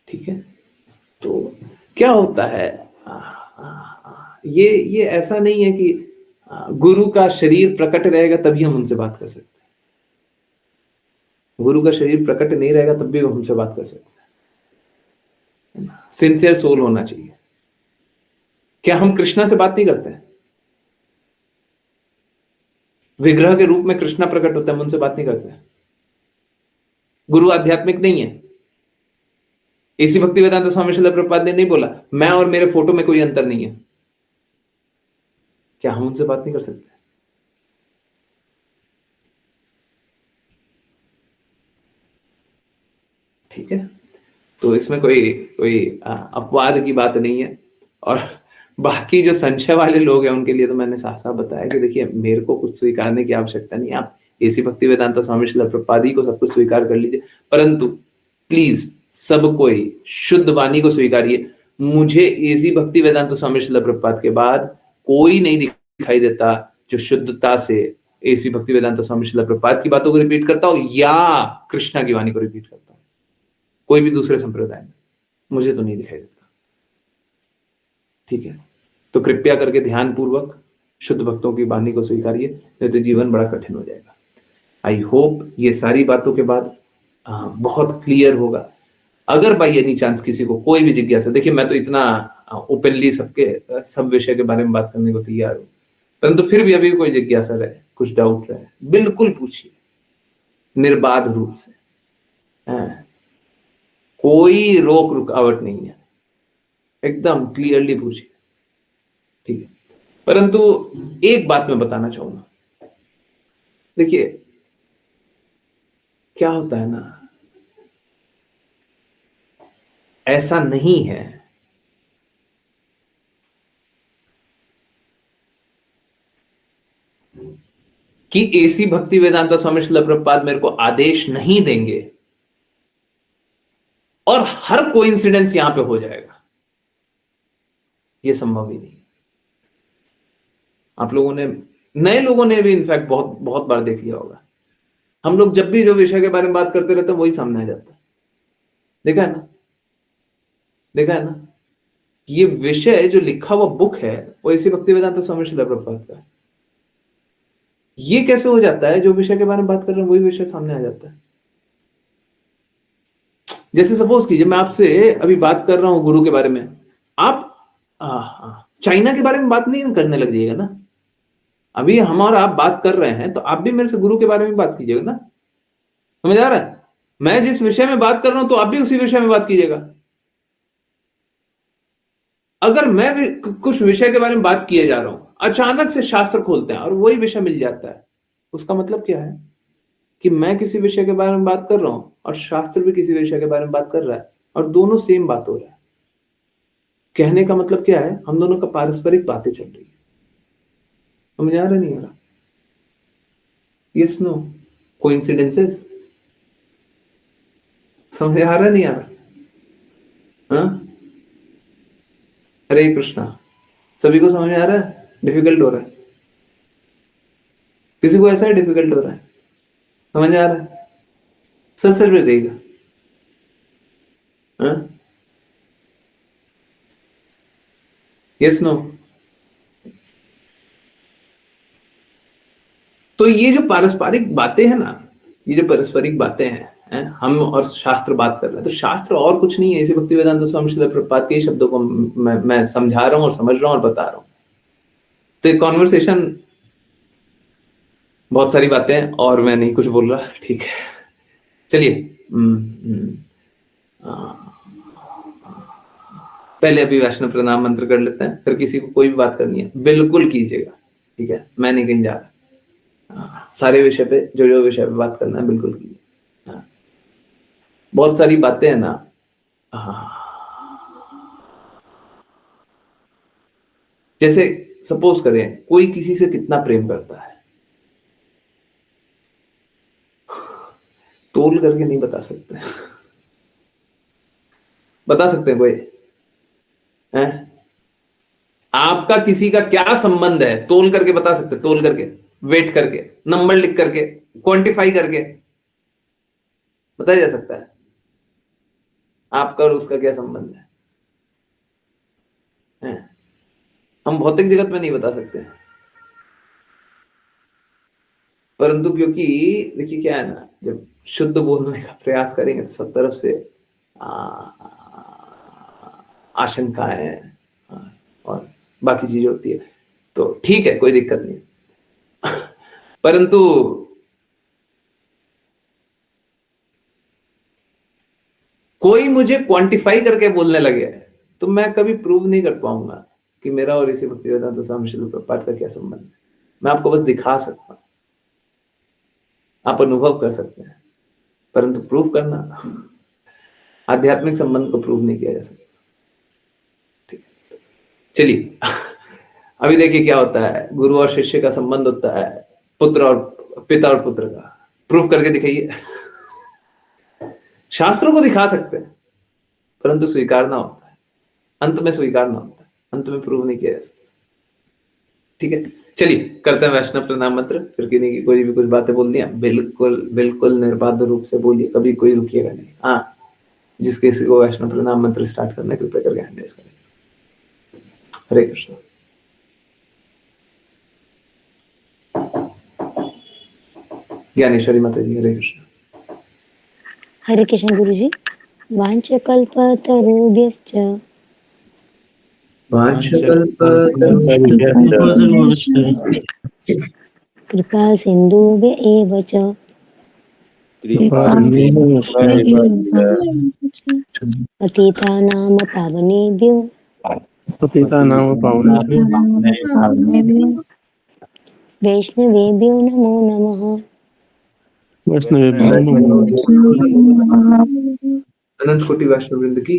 ठीक है, तो क्या होता है, ये ऐसा नहीं है कि गुरु का शरीर प्रकट रहेगा तभी हम उनसे बात कर सकते हैं। गुरु का शरीर प्रकट नहीं रहेगा तब भी वो हमसे बात कर सकते हैं। सिंसियर सोल होना चाहिए। क्या हम कृष्णा से बात नहीं करते हैं? विग्रह के रूप में कृष्णा प्रकट होता है, हम उनसे बात नहीं करते हैं। गुरु आध्यात्मिक नहीं है। एसी भक्ति वेदांत स्वामी श्रील प्रभुपाद ने नहीं बोला मैं और मेरे फोटो में कोई अंतर नहीं है। क्या हम उनसे बात नहीं कर सकते? ठीक है, तो इसमें कोई कोई अपवाद की बात नहीं है। और बाकी जो संशय वाले लोग हैं उनके लिए तो मैंने साफ साफ बताया कि देखिए, मेरे को कुछ स्वीकारने की आवश्यकता नहीं है। आप एसी भक्ति वेदांत स्वामी श्रील प्रभुपाद ही को सब कुछ स्वीकार कर लीजिए, परंतु प्लीज सब कोई शुद्ध वाणी को स्वीकारिए। मुझे एसी भक्ति वेदांत स्वामी श्रील प्रभुपाद के बाद कोई नहीं दिखाई देता जो शुद्धता से एसी भक्ति वेदांत स्वामी श्रील प्रभुपाद की बातों को रिपीट करता हो या कृष्णा की वाणी को रिपीट करता हो। कोई भी दूसरे संप्रदाय में मुझे तो नहीं दिखाई देता। ठीक है, तो कृपया करके ध्यान पूर्वक शुद्ध भक्तों की वाणी को स्वीकारिए, नहीं तो जीवन बड़ा कठिन हो जाएगा। आई होप ये सारी बातों के बाद बहुत क्लियर होगा। अगर बाई एनी चांस किसी को कोई भी जिज्ञासा, देखिए मैं तो इतना ओपनली सबके सब विषय के बारे में बात करने को तैयार हूं, परंतु फिर भी अभी कोई जिज्ञासा रहे, कुछ डाउट रहे, बिल्कुल पूछिए निर्बाध रूप से। कोई रोक रुकावट नहीं है, एकदम क्लियरली पूछिए। ठीक है, परंतु एक बात मैं बताना चाहूंगा। देखिए क्या होता है ना, ऐसा नहीं है कि एसी भक्ति वेदांत स्वामी श्रील प्रभुपाद मेरे को आदेश नहीं देंगे और हर कोइंसिडेंस यहां पे हो जाएगा। ये संभव ही नहीं। आप लोगों ने, नए लोगों ने भी इनफैक्ट बहुत बहुत बार देख लिया होगा, हम लोग जब भी जो विषय के बारे में बात करते रहते हैं वही सामने आ जाता है। देखा है ना, देखा है ना, ये विषय जो लिखा हुआ बुक है वो एसी भक्ति वेदांत स्वामी श्रील प्रभुपाद का है। ये कैसे हो जाता है, जो विषय के बारे में बात कर रहे हैं वही विषय सामने आ जाता है। जैसे सपोज कीजिए मैं आपसे अभी बात कर रहा हूं गुरु के बारे में, आप चाइना के बारे में बात नहीं करने लग जाइएगा ना। अभी हम और आप बात कर रहे हैं तो आप भी मेरे से गुरु के बारे में बात कीजिएगा ना। समझ आ रहा है? मैं जिस विषय में बात कर रहा हूं तो आप भी उसी विषय में बात कीजिएगा। अगर मैं भी कुछ विषय के बारे में बात किए जा रहा हूं, अचानक से शास्त्र खोलते हैं और वही विषय मिल जाता है, उसका मतलब क्या है कि मैं किसी विषय के बारे में बात कर रहा हूं और शास्त्र भी किसी विषय के बारे में बात कर रहा है और दोनों सेम बात हो रहा है। कहने का मतलब क्या है, हम दोनों का पारस्परिक बातें चल रही है। समझ आ रहा नहीं आ रहा? Yes no, coincidences. समझ आ रहा नहीं आ रहा? हाँ, हरे कृष्णा। सभी को समझ आ रहा है? डिफिकल्ट हो रहा है? किसी को ऐसा है डिफिकल्ट हो रहा है? समझ आ रहा है? सच सच बताइएगा। हाँ, यस नो। तो ये जो पारस्परिक बातें हैं ना, ये जो पारस्परिक बातें हैं, हम और शास्त्र बात कर रहे हैं, तो शास्त्र और कुछ नहीं है, इसी भक्ति वेदांत स्वामी श्रील प्रभुपाद के ही शब्दों को मैं समझा रहा हूँ और समझ रहा हूँ और बता रहा हूँ। तो एक कॉन्वर्सेशन, बहुत सारी बातें और मैं नहीं कुछ बोल रहा, ठीक है चलिए। पहले अभी वैष्णव प्रणाम मंत्र कर लेते हैं, फिर किसी को कोई भी बात करनी है बिल्कुल कीजिएगा, ठीक है, मैं नहीं कहीं जा रहा। सारे विषय पे जो विषय पे बात करना है बिल्कुल कीजिए। बहुत सारी बातें हैं ना, जैसे सपोज करें कोई किसी से कितना प्रेम करता है, तोल करके नहीं बता सकते। बता सकते हैं कोई है? आपका किसी का क्या संबंध है, तोल करके बता सकते, तोल करके, वेट करके, नंबर लिख करके, क्वांटिफाई करके बताया जा सकता है आपका और उसका क्या संबंध है? हम भौतिक जगत में नहीं बता सकते, परंतु क्योंकि देखिए क्या है ना, जब शुद्ध बोलने का प्रयास करेंगे तो सब तरफ से आशंकाएं और बाकी चीजें होती है, तो ठीक है कोई दिक्कत नहीं। परंतु कोई मुझे क्वांटिफाई करके बोलने लगे तो मैं कभी प्रूव नहीं कर पाऊंगा कि मेरा और इसी भक्ति वेदांत स्वामी श्रील प्रभुपाद का क्या संबंध है। मैं आपको बस दिखा सकता हूं, आप अनुभव कर सकते हैं, परंतु प्रूव करना, आध्यात्मिक संबंध को प्रूव नहीं किया जा सकता। ठीक, चलिए अभी देखिए क्या होता है, गुरु और शिष्य का संबंध होता है, पुत्र और पिता और पुत्र का, प्रूव करके दिखाइए। शास्त्रों को दिखा सकते हैं परंतु स्वीकारना होता है, अंत में स्वीकारना होता है, अंत में प्रूव नहीं किया जा सकता। ठीक है चलिए करते हैं वैष्णव प्रणाम मंत्र, फिर किसी की कोई भी कुछ बातें बोल दिया बिल्कुल बिल्कुल निर्बाध रूप से बोलिए, कभी कोई रुकिएगा नहीं। हाँ, जिस किसी को वैष्णव प्रणाम मंत्र स्टार्ट करना है कृपया करके हैंड रेज करें। हरे कृष्ण। ज्ञानेश्वरी माता जी हरे कृष्ण। हरे कृष्ण गुरुजी। वाञ्छकल्पतरुभ्यश्च कृपा सिन्धुभ्य एव च पतितानां पावनेभ्यो वैष्णवेभ्यो नमो नमः। अनंत कोटि वैष्णव वृंद की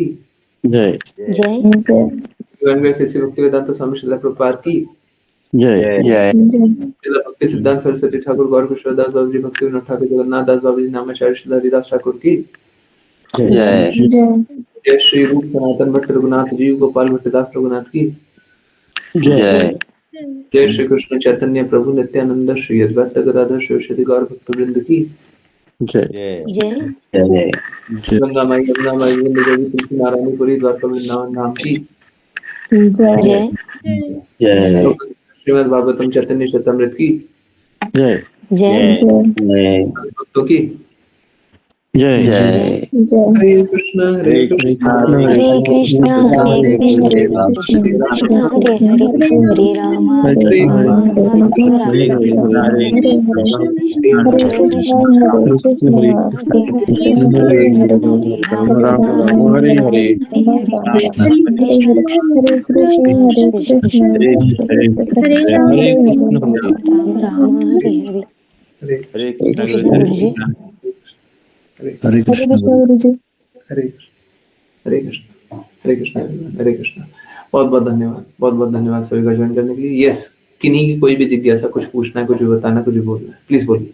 जय जय भक्ति वेदांत स्वामी श्रील प्रभुपाद की जय जय श्रील भक्ति सिद्धांत सरस्वती ठाकुर गौर कृष्णदास बाबू जी, भक्ति विनोद ठाकुर, जगन्नाथ दास बाबू जी, नामाचार्य श्रील हरिदास ठाकुर की जय जय। श्री रूप सनातन भट्ट रघुनाथ जी, गोपाल भट्टदास रघुनाथ की जय जय। श्री कृष्ण चैतन्य प्रभु नित्यानंद, श्री अद्वैत गदाधर शिवशति गौर भक्त वृंद की जय जय जय गंगा माई यमुना माई गोविंद देवी तुलसी नारायणी पुरी द्वारका वृंदावन नाम की जय जय श्रीमद् भागवतम चैतन्य चैतामृत की जय जय जय भक्तों की जय जय हरे कृष्ण हरे कृष्ण हरे कृष्ण हरे कृष्ण कृष्ण कृष्ण हरे हरे हरे राम हरे राम राम राम हरे हरे हरे कृष्ण हरे कृष्ण कृष्ण कृष्ण हरे राम हरे हरे हरे राम राम हरे हरे। हरे गुरुजी हरे कृष्ण गुरुजी हरे हरे कृष्ण हरे कृष्ण हरे कृष्ण। बहुत बहुत धन्यवाद, बहुत बहुत धन्यवाद सभी का ज्वाइन करने के लिए। यस, किन्हीं की कोई भी जिज्ञासा, कुछ पूछना है, कुछ भी बताना, कुछ भी बोलना है, प्लीज बोलिए,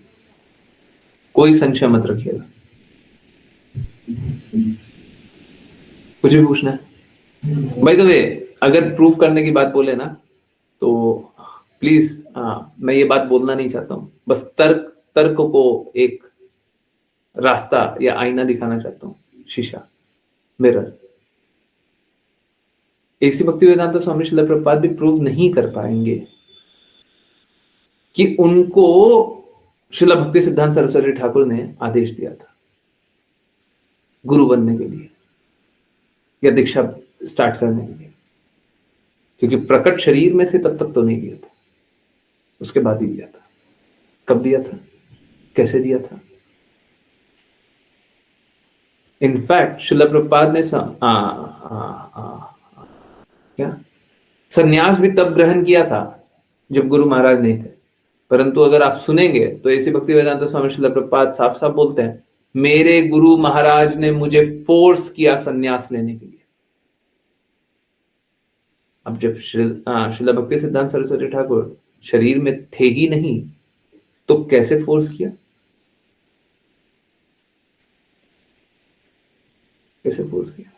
कोई संशय मत रखिएगा, कुछ भी पूछना है। बाय द वे, अगर प्रूव करने की बात बोले ना तो प्लीज, मैं ये बात बोलना नहीं चाहता हूँ, बस तर्क को एक रास्ता या आईना दिखाना चाहता हूँ, शीशा, मिरर। ऐसी भक्ति वेदांत स्वामी श्रील प्रभुपाद भी प्रूव नहीं कर पाएंगे कि उनको श्रील भक्ति सिद्धांत सरस्वती ठाकुर ने आदेश दिया था। गुरु बनने के लिए या दीक्षा स्टार्ट करने के लिए, क्योंकि प्रकट शरीर में थे तब तक तो नहीं दिया था, उसके बाद ही दिया था। कब दिया था, कैसे दिया था? इनफैक्ट श्रील प्रभुपाद ने क्या संन्यास भी तब ग्रहण किया था जब गुरु महाराज नहीं थे। परंतु अगर आप सुनेंगे तो ऐसी भक्ति वेदांत स्वामी श्रील प्रभुपाद साफ साफ बोलते हैं, मेरे गुरु महाराज ने मुझे फोर्स किया संन्यास लेने के लिए। अब जब श्रील भक्ति सिद्धांत सरस्वती ठाकुर शरीर में थे ही नहीं तो कैसे फोर्स किया, कैसे फोर्स किया?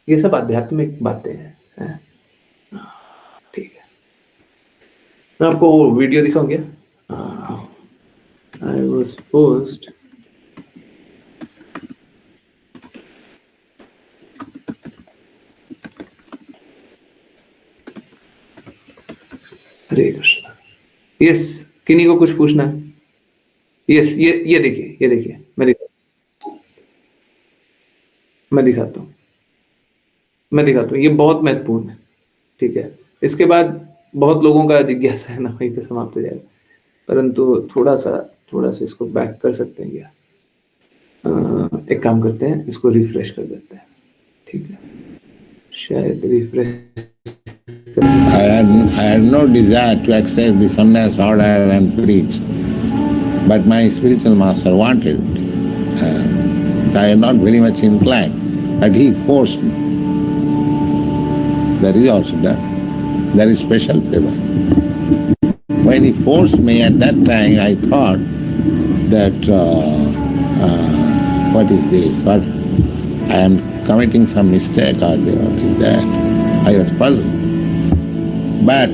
ये सब आध्यात्मिक बातें हैं। ठीक है, मैं आपको वीडियो दिखाऊंगा। I was forced Hare Krishna. Yes, किन्हीं को कुछ पूछना है? यस, ये देखिए, ये देखिए, मैं दिखाता हूँ। ये बहुत महत्वपूर्ण है। ठीक है, इसके बाद बहुत लोगों का जिज्ञासा है ना, वहीं पे समाप्त हो जाएगा। परंतु थोड़ा सा इसको बैक कर सकते हैं क्या? एक काम करते हैं, इसको रिफ्रेश कर देते हैं। ठीक है, शायद refresh. I had no desire to accept the sannyas order and preach, but my spiritual master wanted it. I am not very much inclined, but he forced me. That is also done. That is special favor. When he forced me at that time, I thought that what is this? What I am committing some mistake or what is that? I was puzzled. But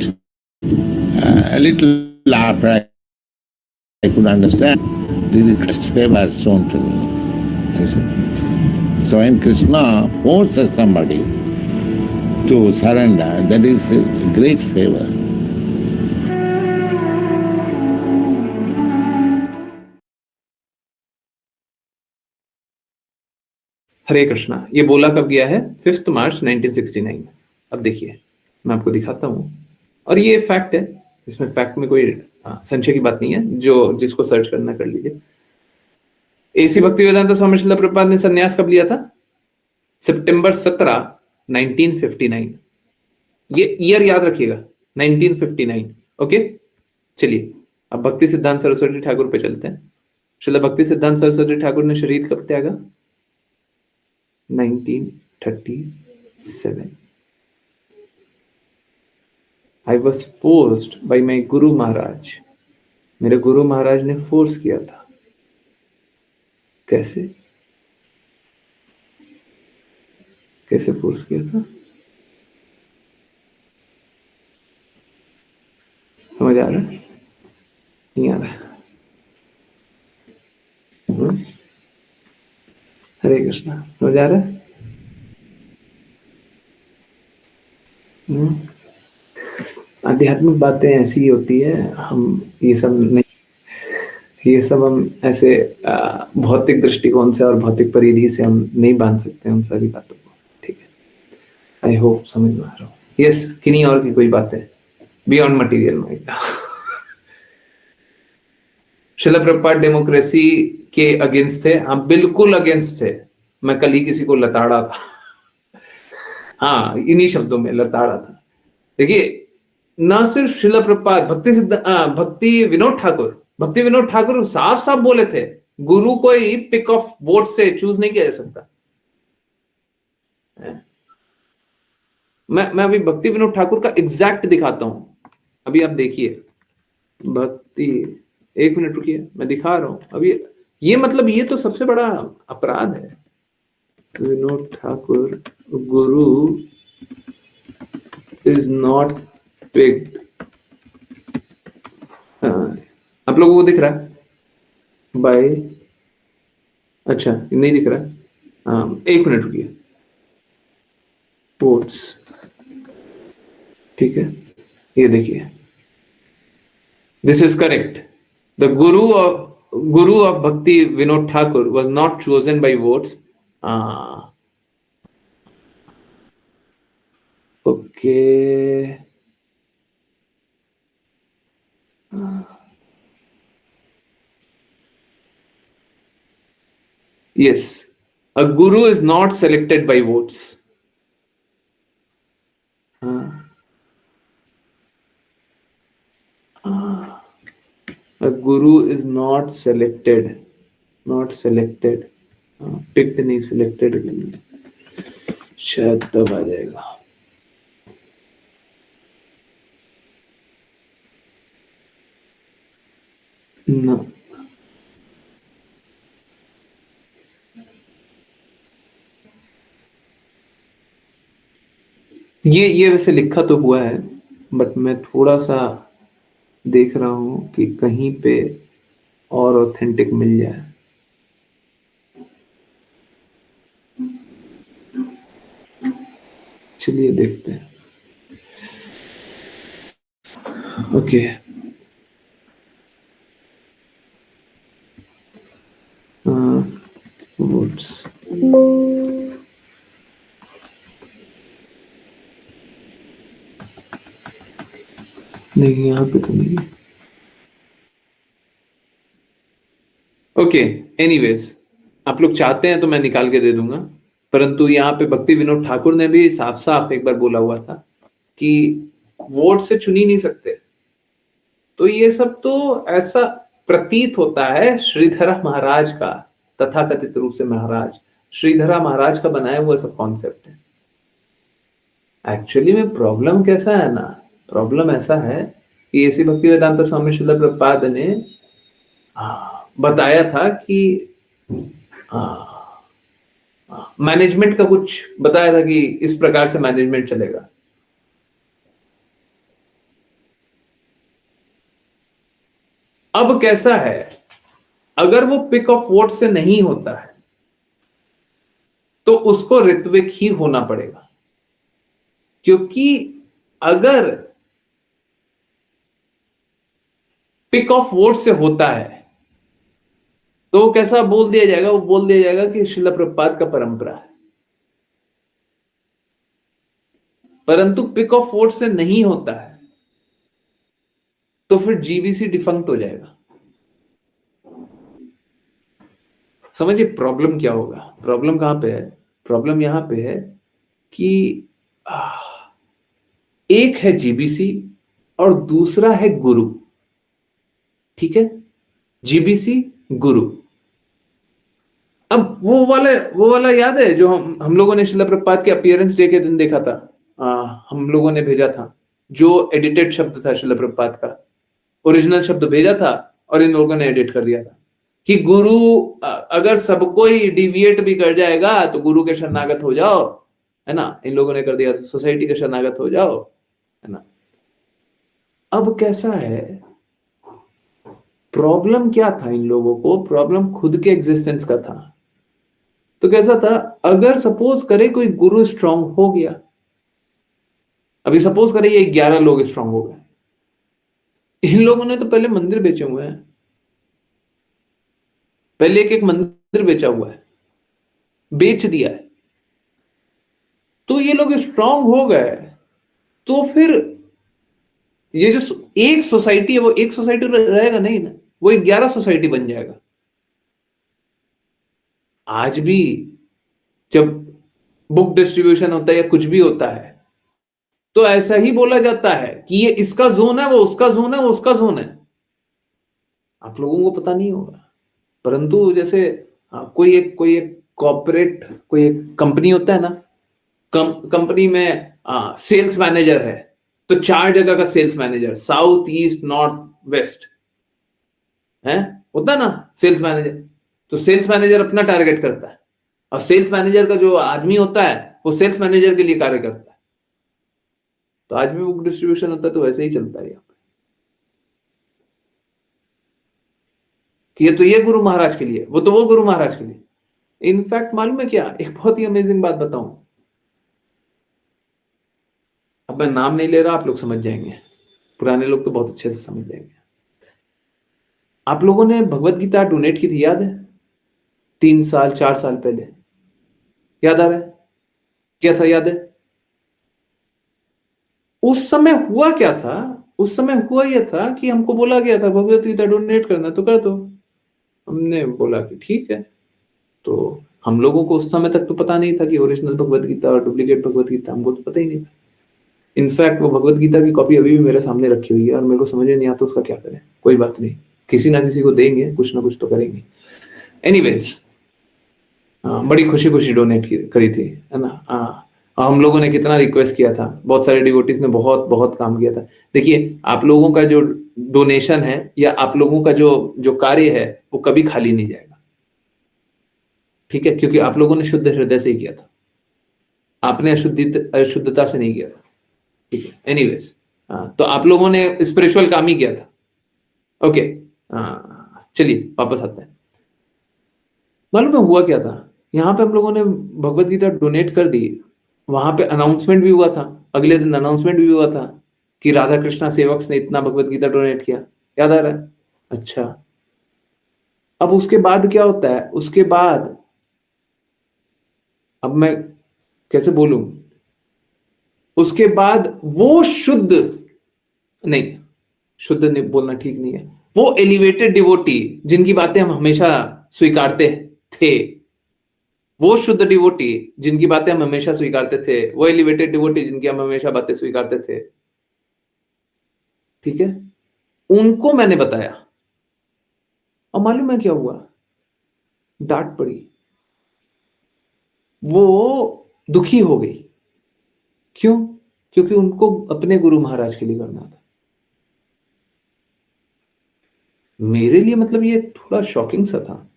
a little after I could understand, this is Krishna's favor shown to me. So when Krishna forces somebody to surrender, that is a great favor. हरे कृष्णा। ये बोला कब गया है? 5 मार्च 1969। अब देखिए, मैं आपको दिखाता हूँ, और ये फैक्ट है, इसमें फैक्ट में कोई संशय की बात नहीं है। जो जिसको सर्च करना कर लीजिए। एसी भक्ति वेदांत स्वामी श्रील प्रभुपाद ने संन्यास कब लिया था? सितंबर 17, 1959। ये ईयर याद रखिएगा, 1959। ओके, चलिए अब भक्ति सिद्धांत सरस्वती ठाकुर पे चलते हैं। श्रील भक्ति सिद्धांत सरस्वती ठाकुर ने शरीर कब त्यागा? 1937। I was forced by my Guru Maharaj. मेरे गुरु महाराज ने फोर्स किया था। कैसे फोर्स किया था? समझ आ रहा है? नहीं आ रहा? हरे कृष्णा, समझ आ रहा है? आध्यात्मिक बातें ऐसी होती है, हम ये सब हम ऐसे भौतिक दृष्टिकोण से और भौतिक परिधि से हम नहीं बांध सकते उन सारी बातों को। ठीक है, आई होप समझ में आ रहा हूँ। यस, किन्हीं और की कोई बातें beyond material mind? Srila Prabhupada democracy के अगेंस्ट थे? हाँ, बिल्कुल अगेंस्ट थे। मैं कल ही किसी को लताड़ा था। हाँ, इन्हीं शब्दों में लताड़ा था। देखिए, ना सिर्फ श्रील प्रभुपाद, भक्ति विनोद ठाकुर साफ साफ बोले थे, गुरु कोई पिक ऑफ वोट से चूज नहीं किया जा सकता। मैं अभी भक्ति विनोद ठाकुर का एग्जैक्ट दिखाता हूं। अभी आप देखिए, भक्ति, एक मिनट रुकिए, मैं दिखा रहा हूं अभी। ये मतलब ये तो सबसे बड़ा अपराध है। विनोद ठाकुर, गुरु इज नॉट पिक्ड। आप लोगों को दिख रहा है बाय? अच्छा, नहीं दिख रहा। एक मिनट रुकिए। वोट्स, ठीक है, ये देखिए, this is correct. The Guru of भक्ति Vinod Thakur was not chosen by votes okay, yes, a guru is not selected by votes. A guru is not selected, not selected, picked नहीं, selected शायद तब आ जाएगा. No. ये वैसे लिखा तो हुआ है, बट मैं थोड़ा सा देख रहा हूं कि कहीं पे और ऑथेंटिक मिल जाए. चलिए देखते हैं. ओके, वोट्स नहीं, यहाँ पे तो नहीं. ओके, एनीवेज, आप लोग चाहते हैं तो मैं निकाल के दे दूंगा, परंतु यहाँ पे भक्ति विनोद ठाकुर ने भी साफ साफ एक बार बोला हुआ था कि वोट से चुन ही नहीं सकते. तो ये सब तो ऐसा प्रतीत होता है श्रीधरा महाराज का, तथाकथित रूप से महाराज श्रीधरा महाराज का बनाया हुआ सब कॉन्सेप्ट है. एक्चुअली में प्रॉब्लम कैसा है ना, प्रॉब्लम ऐसा है कि ऐसी भक्ति वेदांत स्वामी श्रील प्रभुपाद ने बताया था कि मैनेजमेंट का कुछ बताया था कि इस प्रकार से मैनेजमेंट चलेगा. अब कैसा है, अगर वो पिक ऑफ वोट से नहीं होता है तो उसको ऋत्विक ही होना पड़ेगा, क्योंकि अगर पिक ऑफ वोट से होता है तो कैसा बोल दिया जाएगा, वो बोल दिया जाएगा कि श्रील प्रभुपाद का परंपरा है. परंतु पिक ऑफ वोट से नहीं होता है तो फिर जीबीसी डिफंक्ट हो जाएगा. समझिए प्रॉब्लम क्या होगा. प्रॉब्लम कहां पे है, प्रॉब्लम यहां पे है कि एक है जीबीसी और दूसरा है गुरु. ठीक है, जीबीसी गुरु. अब वो वाला याद है जो हम लोगों ने श्रील प्रभुपाद के अपीयरेंस डे के दिन देखा था. हम लोगों ने भेजा था जो एडिटेड शब्द था श्रील प्रभुपाद का. ओरिजिनल शब्द भेजा था और इन लोगों ने एडिट कर दिया था कि गुरु अगर सबको ही डिविएट भी कर जाएगा तो गुरु के शरणागत हो जाओ, है ना. इन लोगों ने कर दिया, सोसाइटी के शरणागत हो जाओ, है ना. अब कैसा है, प्रॉब्लम क्या था इन लोगों को, प्रॉब्लम खुद के एग्जिस्टेंस का था. तो कैसा था, अगर सपोज करे कोई गुरु स्ट्रांग हो गया, अभी सपोज करे ये 11 लोग स्ट्रांग हो गए, इन लोगों ने तो पहले मंदिर बेचे हुए हैं, पहले एक मंदिर बेचा हुआ है, बेच दिया है, तो ये लोग स्ट्रांग हो गए. तो फिर ये जो एक सोसाइटी है वो एक सोसाइटी रहेगा नहीं ना, वो 11 सोसाइटी बन जाएगा. आज भी जब बुक डिस्ट्रीब्यूशन होता है या कुछ भी होता है तो ऐसा ही बोला जाता है कि ये इसका जोन है, वो उसका जोन है, वो उसका जोन है. आप लोगों को पता नहीं होगा, परंतु जैसे कोई एक कॉर्पोरेट कोई एक कंपनी होता है ना, कंपनी में सेल्स मैनेजर है तो 4 जगह का sales manager, south east north west है, होता है ना सेल्स मैनेजर. तो सेल्स मैनेजर अपना टारगेट करता है और सेल्स मैनेजर का जो आदमी होता है वो सेल्स मैनेजर के लिए कार्य करता है. तो आज भी बुक डिस्ट्रीब्यूशन होता है तो वैसे ही चलता है यहाँ पे कि ये गुरु महाराज के लिए, वो तो वो गुरु महाराज के लिए. इनफैक्ट मालूम है क्या, एक बहुत ही अमेजिंग बात बताऊं, अब मैं नाम नहीं ले रहा, आप लोग समझ जाएंगे, पुराने लोग तो बहुत अच्छे से समझ जाएंगे. आप लोगों ने भगवत गीता डोनेट की थी, याद है, 3 साल 4 साल पहले. याद आ रहा है? क्या था याद है? उस समय हुआ क्या था? उस समय हुआ यह था कि हमको बोला गया था भगवत गीता डोनेट करना तो कर दो। हमने बोला कि ठीक है। तो हम लोगों को उस समय तक तो पता नहीं था कि ओरिजिनल भगवत गीता और डुप्लीकेट भगवत गीता, हमको तो पता ही नहीं था। इनफैक्ट वो भगवत गीता की कॉपी अभी भी मेरे सामने रखी हुई है और मेरे को समझ में नहीं आता उसका क्या करें। कोई बात नहीं, किसी ना किसी को देंगे, कुछ ना कुछ तो करेंगे। एनीवेज, बड़ी खुशी खुशी डोनेट करी थी, है ना। हम लोगों ने कितना रिक्वेस्ट किया था, बहुत सारे डिवोटीज ने बहुत बहुत काम किया था। देखिए, आप लोगों का जो डोनेशन है या आप लोगों का जो जो कार्य है वो कभी खाली नहीं जाएगा, ठीक है? क्योंकि आप लोगों ने शुद्ध हृदय से ही किया था, आपने अशुद्धता से नहीं किया था, ठीक है? एनीवेज, तो आप लोगों ने स्पिरिचुअल काम ही किया था। ओके, चलिए वापस आते हैं। मालूम है हुआ क्या था? यहाँ पे हम लोगों ने भगवत गीता डोनेट कर दी, वहां पे अनाउंसमेंट भी हुआ था, अगले दिन अनाउंसमेंट भी हुआ था कि राधा कृष्णा सेवक्स ने इतना भगवत गीता डोनेट किया। याद आ रहा है? अच्छा, अब उसके बाद क्या होता है? उसके बाद अब मैं कैसे बोलूं, उसके बाद वो शुद्ध नहीं, शुद्ध नहीं बोलना ठीक नहीं है, वो एलिवेटेड डिवोटी जिनकी बातें हम हमेशा स्वीकारते थे, वो शुद्ध डिवोटी जिनकी बातें हम हमेशा स्वीकारते थे, वो एलिवेटेड डिवोटी जिनकी हम हमेशा बातें स्वीकारते थे, ठीक है? उनको मैंने बताया और मालूम है क्या हुआ? डांट पड़ी, वो दुखी हो गई। क्यों? क्योंकि उनको अपने गुरु महाराज के लिए करना था। मेरे लिए मतलब ये थोड़ा शॉकिंग सा था।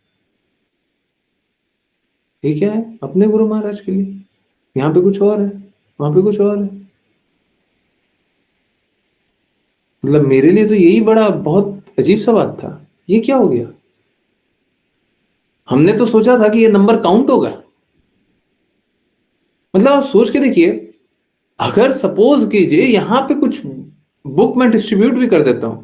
ठीक है, अपने गुरु महाराज के लिए, यहां पे कुछ और है, वहां पे कुछ और है। मतलब मेरे लिए तो यही बड़ा बहुत अजीब सा बात था। ये क्या हो गया? हमने तो सोचा था कि ये नंबर काउंट होगा। मतलब आप सोच के देखिए, अगर सपोज कीजिए यहां पे कुछ बुक मैं डिस्ट्रीब्यूट भी कर देता हूं,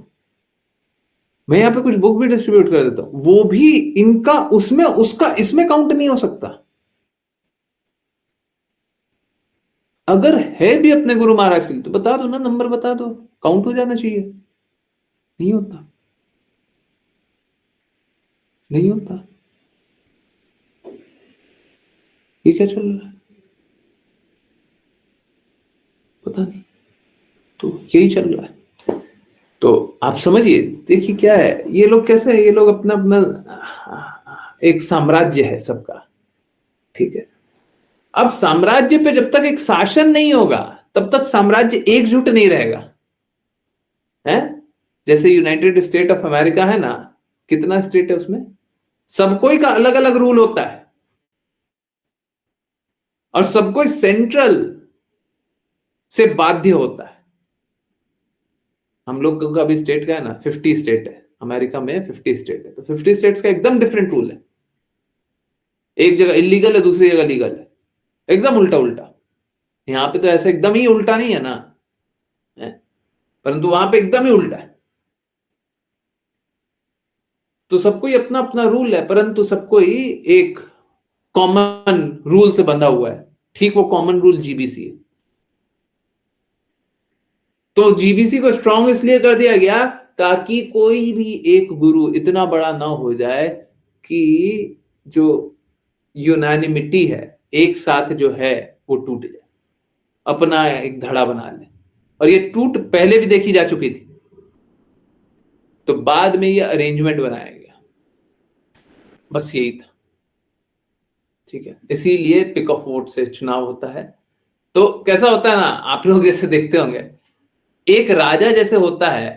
मैं यहां पे कुछ बुक भी डिस्ट्रीब्यूट कर देता हूं, वो भी इनका उसमें उसका इसमें काउंट नहीं हो सकता। अगर है भी अपने गुरु महाराज के लिए तो बता दो ना, नंबर बता दो, काउंट हो जाना चाहिए। नहीं होता, नहीं होता। ये क्या चल रहा है? पता नहीं, तो यही चल रहा है। तो आप समझिए, देखिए क्या है, ये लोग कैसे हैं, ये लोग अपना अपना एक साम्राज्य है सबका, ठीक है? अब साम्राज्य पे जब तक एक शासन नहीं होगा तब तक साम्राज्य एकजुट नहीं रहेगा, है? जैसे यूनाइटेड स्टेट ऑफ अमेरिका है ना, कितना स्टेट है उसमें, सब कोई का अलग अलग रूल होता है और सब कोई सेंट्रल से बाध्य होता है। हम लोग का भी स्टेट का है ना, 50 स्टेट है अमेरिका में, 50 स्टेट है, तो 50 स्टेट्स का एकदम डिफरेंट रूल है। एक जगह इलीगल है, दूसरी जगह लीगल है, एकदम उल्टा उल्टा। यहाँ पे तो ऐसा एकदम ही उल्टा नहीं है ना, है? परंतु वहां पे एकदम ही उल्टा है। तो सबको ही अपना अपना रूल है, परंतु सबको ही एक कॉमन रूल से बंधा हुआ है। ठीक, वो कॉमन रूल जीबीसी है। तो जीबीसी को स्ट्रांग इसलिए कर दिया गया ताकि कोई भी एक गुरु इतना बड़ा ना हो जाए कि जो यूनानिमिटी है, एक साथ जो है, वो टूट जाए, अपना एक धड़ा बना ले। और ये टूट पहले भी देखी जा चुकी थी, तो बाद में ये अरेंजमेंट बनाया गया, बस यही था, ठीक है? इसीलिए पिक ऑफ वोट से चुनाव होता है। तो कैसा होता है ना, आप लोग जैसे देखते होंगे, एक राजा जैसे होता है,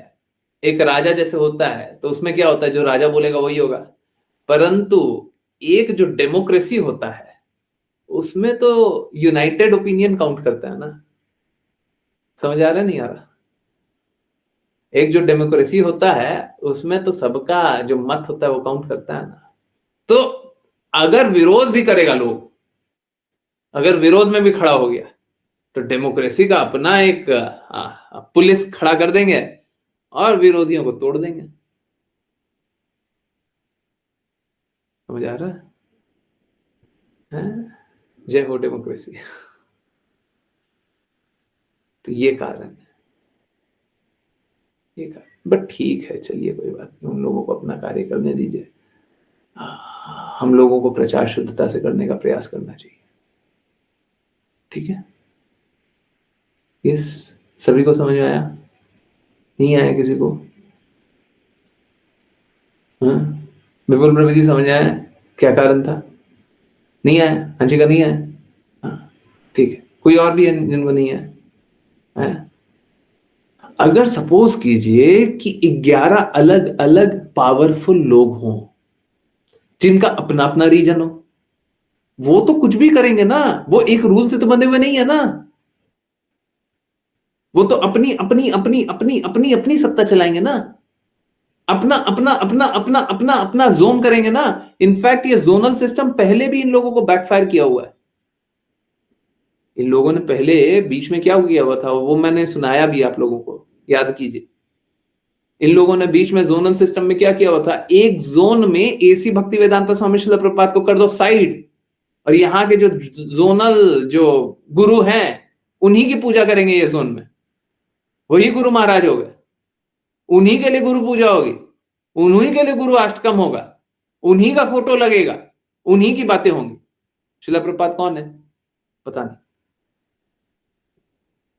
एक राजा जैसे होता है तो उसमें क्या होता है, जो राजा बोलेगा वही होगा। परंतु एक जो डेमोक्रेसी होता है उसमें तो यूनाइटेड ओपिनियन काउंट करता है ना। समझ आ रहा है, नहीं आ रहा? एक जो डेमोक्रेसी होता है उसमें तो सबका जो मत होता है वो काउंट करता है ना। तो अगर विरोध भी करेगा लोग, अगर विरोध में भी खड़ा हो गया तो डेमोक्रेसी का अपना एक पुलिस खड़ा कर देंगे और विरोधियों को तोड़ देंगे। समझ आ रहा है? जय हो डेमोक्रेसी। तो ये कारण है, ये कारण। बट ठीक है, चलिए कोई बात नहीं, उन लोगों को अपना कार्य करने दीजिए। हम लोगों को प्रचार शुद्धता से करने का प्रयास करना चाहिए। ठीक है, यस, सभी को समझ में आया? नहीं आया किसी को? हाँ, बिल्कुल प्रभु जी समझ आया क्या कारण था? नहीं आया? अंशिका नहीं आया? हाँ, ठीक है। कोई और भी है जिनको नहीं आया? है? अगर सपोज कीजिए कि 11 अलग अलग पावरफुल लोग हों जिनका अपना अपना रीजन हो, वो तो कुछ भी करेंगे ना, वो एक रूल से तो बंधे हुए नहीं है ना, वो तो अपनी अपनी अपनी अपनी अपनी अपनी सत्ता चलाएंगे ना, अपना अपना अपना अपना अपना अपना जोन करेंगे ना। इनफैक्ट ये जोनल सिस्टम पहले भी इन लोगों को बैकफायर किया हुआ है। इन लोगों ने पहले बीच में क्या किया हुआ था वो मैंने सुनाया भी आप लोगों को, याद कीजिए। इन लोगों ने बीच में जोनल सिस्टम में क्या किया हुआ था, एक जोन में एसी भक्ति वेदांता स्वामी श्रील प्रभुपाद को कर दो साइड, और यहाँ के जो जोनल जो गुरु हैं उन्हीं की पूजा करेंगे ये जोन में, वही गुरु महाराज हो गए, उन्हीं के लिए गुरु पूजा होगी, उन्हीं के लिए गुरु अष्टकम होगा, उन्हीं का फोटो लगेगा, उन्हीं की बातें होंगी। श्रील प्रभुपाद कौन है पता नहीं,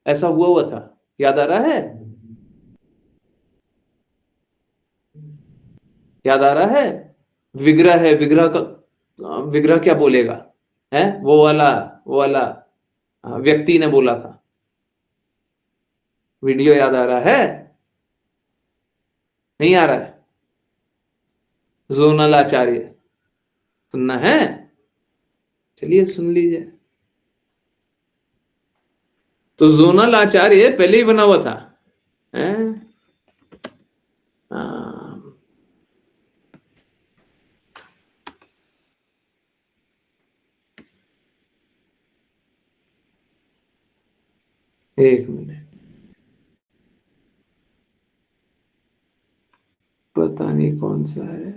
ऐसा हुआ था, याद आ रहा है? याद आ रहा है? विग्रह है, विग्रह का विग्रह क्या बोलेगा है, वो वाला व्यक्ति ने बोला था। वीडियो याद आ रहा है? नहीं आ रहा है? जोनल आचार्य सुनना है? चलिए सुन लीजिए। तो जोनल आचार्य पहले ही बना हुआ था, हैं? एक मिनट, पता नहीं कौन सा है।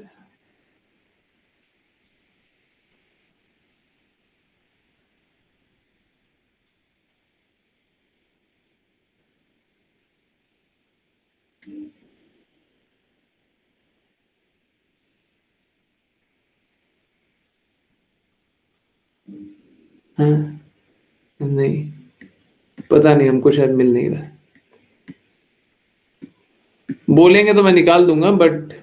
हाँ? नहीं, पता नहीं, हमको शायद मिल नहीं रहा। बोलेंगे तो मैं निकाल दूंगा, बट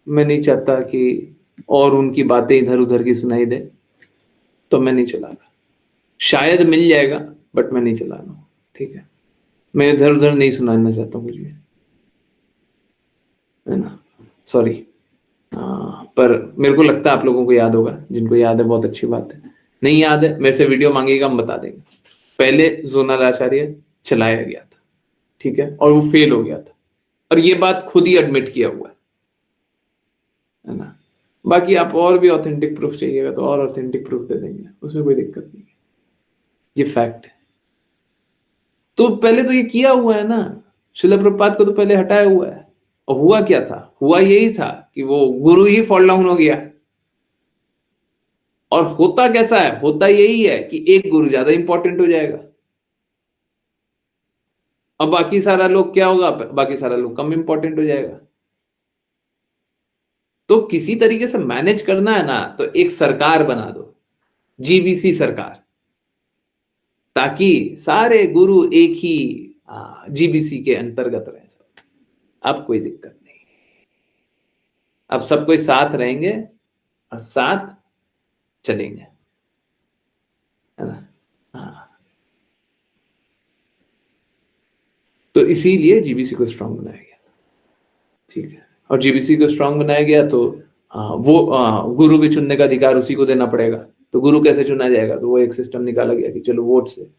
मैं नहीं चाहता कि और उनकी बातें इधर उधर की सुनाई दे, तो मैं नहीं चला रहा। शायद मिल जाएगा बट मैं नहीं चला रहा हूँ। ठीक है, मैं इधर उधर नहीं सुनाना चाहता हूँ कुछ भी, है ना? सॉरी। पर मेरे को लगता है आप लोगों को याद होगा, जिनको याद है बहुत अच्छी बात है, नहीं याद है मेरे से वीडियो मांगेगा, हम बता देंगे। पहले जोनल आचार्य चलाया गया था, ठीक है, और वो फेल हो गया था, और ये बात खुद ही एडमिट किया हुआ है ना? बाकी आप और भी ऑथेंटिक प्रूफ चाहिएगा तो और ऑथेंटिक प्रूफ दे देंगे, उसमें कोई दिक्कत नहीं है, ये फैक्ट है। तो पहले तो ये किया हुआ है ना, श्रील प्रभुपाद को तो पहले हटाया हुआ है। और हुआ क्या था? हुआ यही था कि वो गुरु ही फॉल डाउन हो गया। और होता कैसा है? होता यही है कि एक गुरु ज्यादा इंपॉर्टेंट हो जाएगा और बाकी सारा लोग क्या होगा, बाकी सारा लोग कम इंपॉर्टेंट हो जाएगा। तो किसी तरीके से मैनेज करना है ना, तो एक सरकार बना दो, जीबीसी सरकार, ताकि सारे गुरु एक ही जीबीसी के अंतर्गत रहे सब। अब कोई दिक्कत नहीं, अब सब कोई साथ रहेंगे और साथ चलेंगे, है ना? हाँ, तो इसीलिए जीबीसी को स्ट्रांग बनाया गया था, ठीक है। और जीबीसी को स्ट्रांग बनाया गया तो वो गुरु भी चुनने का अधिकार उसी को देना पड़ेगा। तो गुरु कैसे चुना जाएगा? तो वो एक सिस्टम निकाला गया कि चलो वोट से।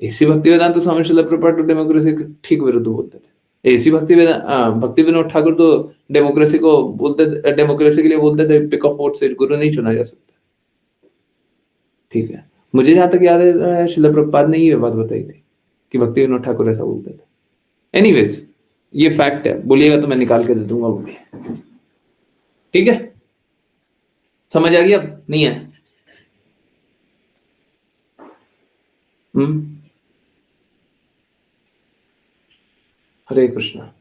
एसी भक्ति वेदांत स्वामी श्रील प्रभुपाद तो डेमोक्रेसी के ठीक विरुद्ध बोलते थे। एसी भक्ति विनोद ठाकुर तो डेमोक्रेसी को बोलते थे, डेमोक्रेसी के लिए बोलते थे पिक ऑफ वोट से गुरु नहीं चुना जा सकता, ठीक है। मुझे जहां तक याद है श्रील प्रभुपाद ने ये बात बताई थी कि भक्ति विनोद ठाकुर ऐसा बोलते थे। एनीवेज, ये फैक्ट है, बोलिएगा तो मैं निकाल के दे दूंगा वो भी, ठीक है। समझ आ गया? अब नहीं है? हरे कृष्णा।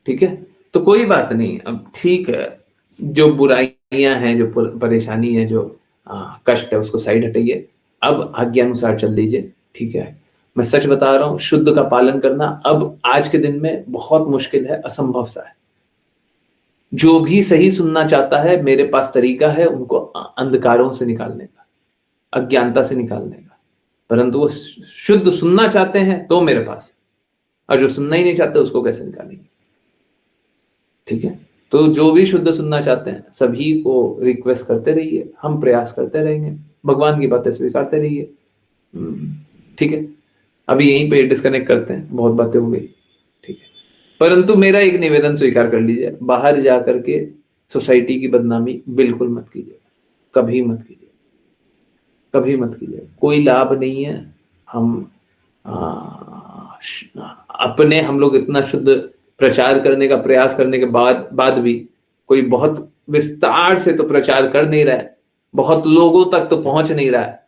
ठीक है, तो कोई बात नहीं, अब ठीक है, जो बुराइयां हैं, जो परेशानी है, जो कष्ट है, उसको साइड हटाइए, अब आज्ञानुसार चल लीजिए। ठीक है, मैं सच बता रहा हूं, शुद्ध का पालन करना अब आज के दिन में बहुत मुश्किल है, असंभव सा है। जो भी सही सुनना चाहता है, मेरे पास तरीका है उनको अंधकारों से निकालने का, अज्ञानता से निकालने का। परंतु वो शुद्ध सुनना चाहते हैं तो मेरे पास, और जो सुनना ही नहीं चाहते उसको कैसे निकालेंगे? ठीक है, तो जो भी शुद्ध सुनना चाहते हैं सभी को रिक्वेस्ट करते रहिए, हम प्रयास करते रहेंगे, भगवान की बातें स्वीकारते रहिए। ठीक है, अभी यहीं पे डिस्कनेक्ट करते हैं, बहुत बातें हो गई। ठीक है, परंतु मेरा एक निवेदन स्वीकार कर लीजिए, बाहर जाकर के सोसाइटी की बदनामी बिल्कुल मत कीजिए, कभी मत कीजिए, कभी मत कीजिए, कोई लाभ नहीं है। हम अपने हम लोग इतना शुद्ध प्रचार करने का प्रयास करने के बाद भी कोई बहुत विस्तार से तो प्रचार कर नहीं रहा है, बहुत लोगों तक तो पहुंच नहीं रहा है,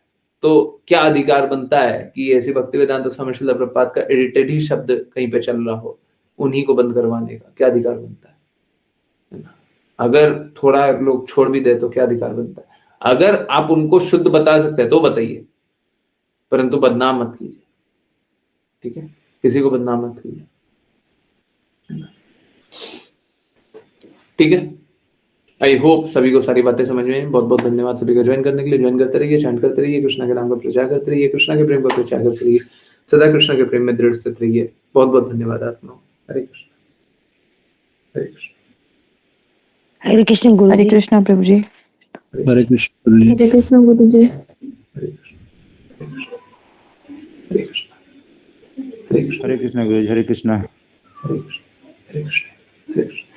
तो क्या अधिकार बनता है कि ऐसी भक्ति वेदांत स्वामी श्रील प्रभुपाद का एडिटेड ही शब्द कहीं पे चल रहा हो, उन्हीं को बंद करवाने का क्या अधिकार बनता है? अगर थोड़ा लोग छोड़ भी दे तो क्या अधिकार बनता है? अगर आप उनको शुद्ध बता सकते हैं तो बताइए, परंतु बदनाम मत कीजिए। ठीक है, किसी को बदनाम मत कीजिए। ठीक है, आई होप सभी को सारी बातें समझ में। बहुत बहुत धन्यवाद सभी को ज्वाइन करने के लिए। ज्वाइन करते रहिए, चैंट करते रहिए, कृष्णा के नाम का प्रचार करते रहिए, कृष्णा के प्रेम का प्रचार करते रहिए, सदा कृष्णा के प्रेम में दृढ़ स्थित रहिए। बहुत बहुत धन्यवाद आत्मा। हरे कृष्ण, हरे कृष्ण, हरे कृष्ण गुरु, हरे कृष्णा प्रभु जी, हरे कृष्ण, हरे कृष्ण गुरु जी, हरे कृष्ण, हरे कृष्ण, हरे कृष्ण, हरे कृष्ण गुरु जी, हरे कृष्ण, हरे कृष्ण, हरे कृष्ण, हरे कृष्ण।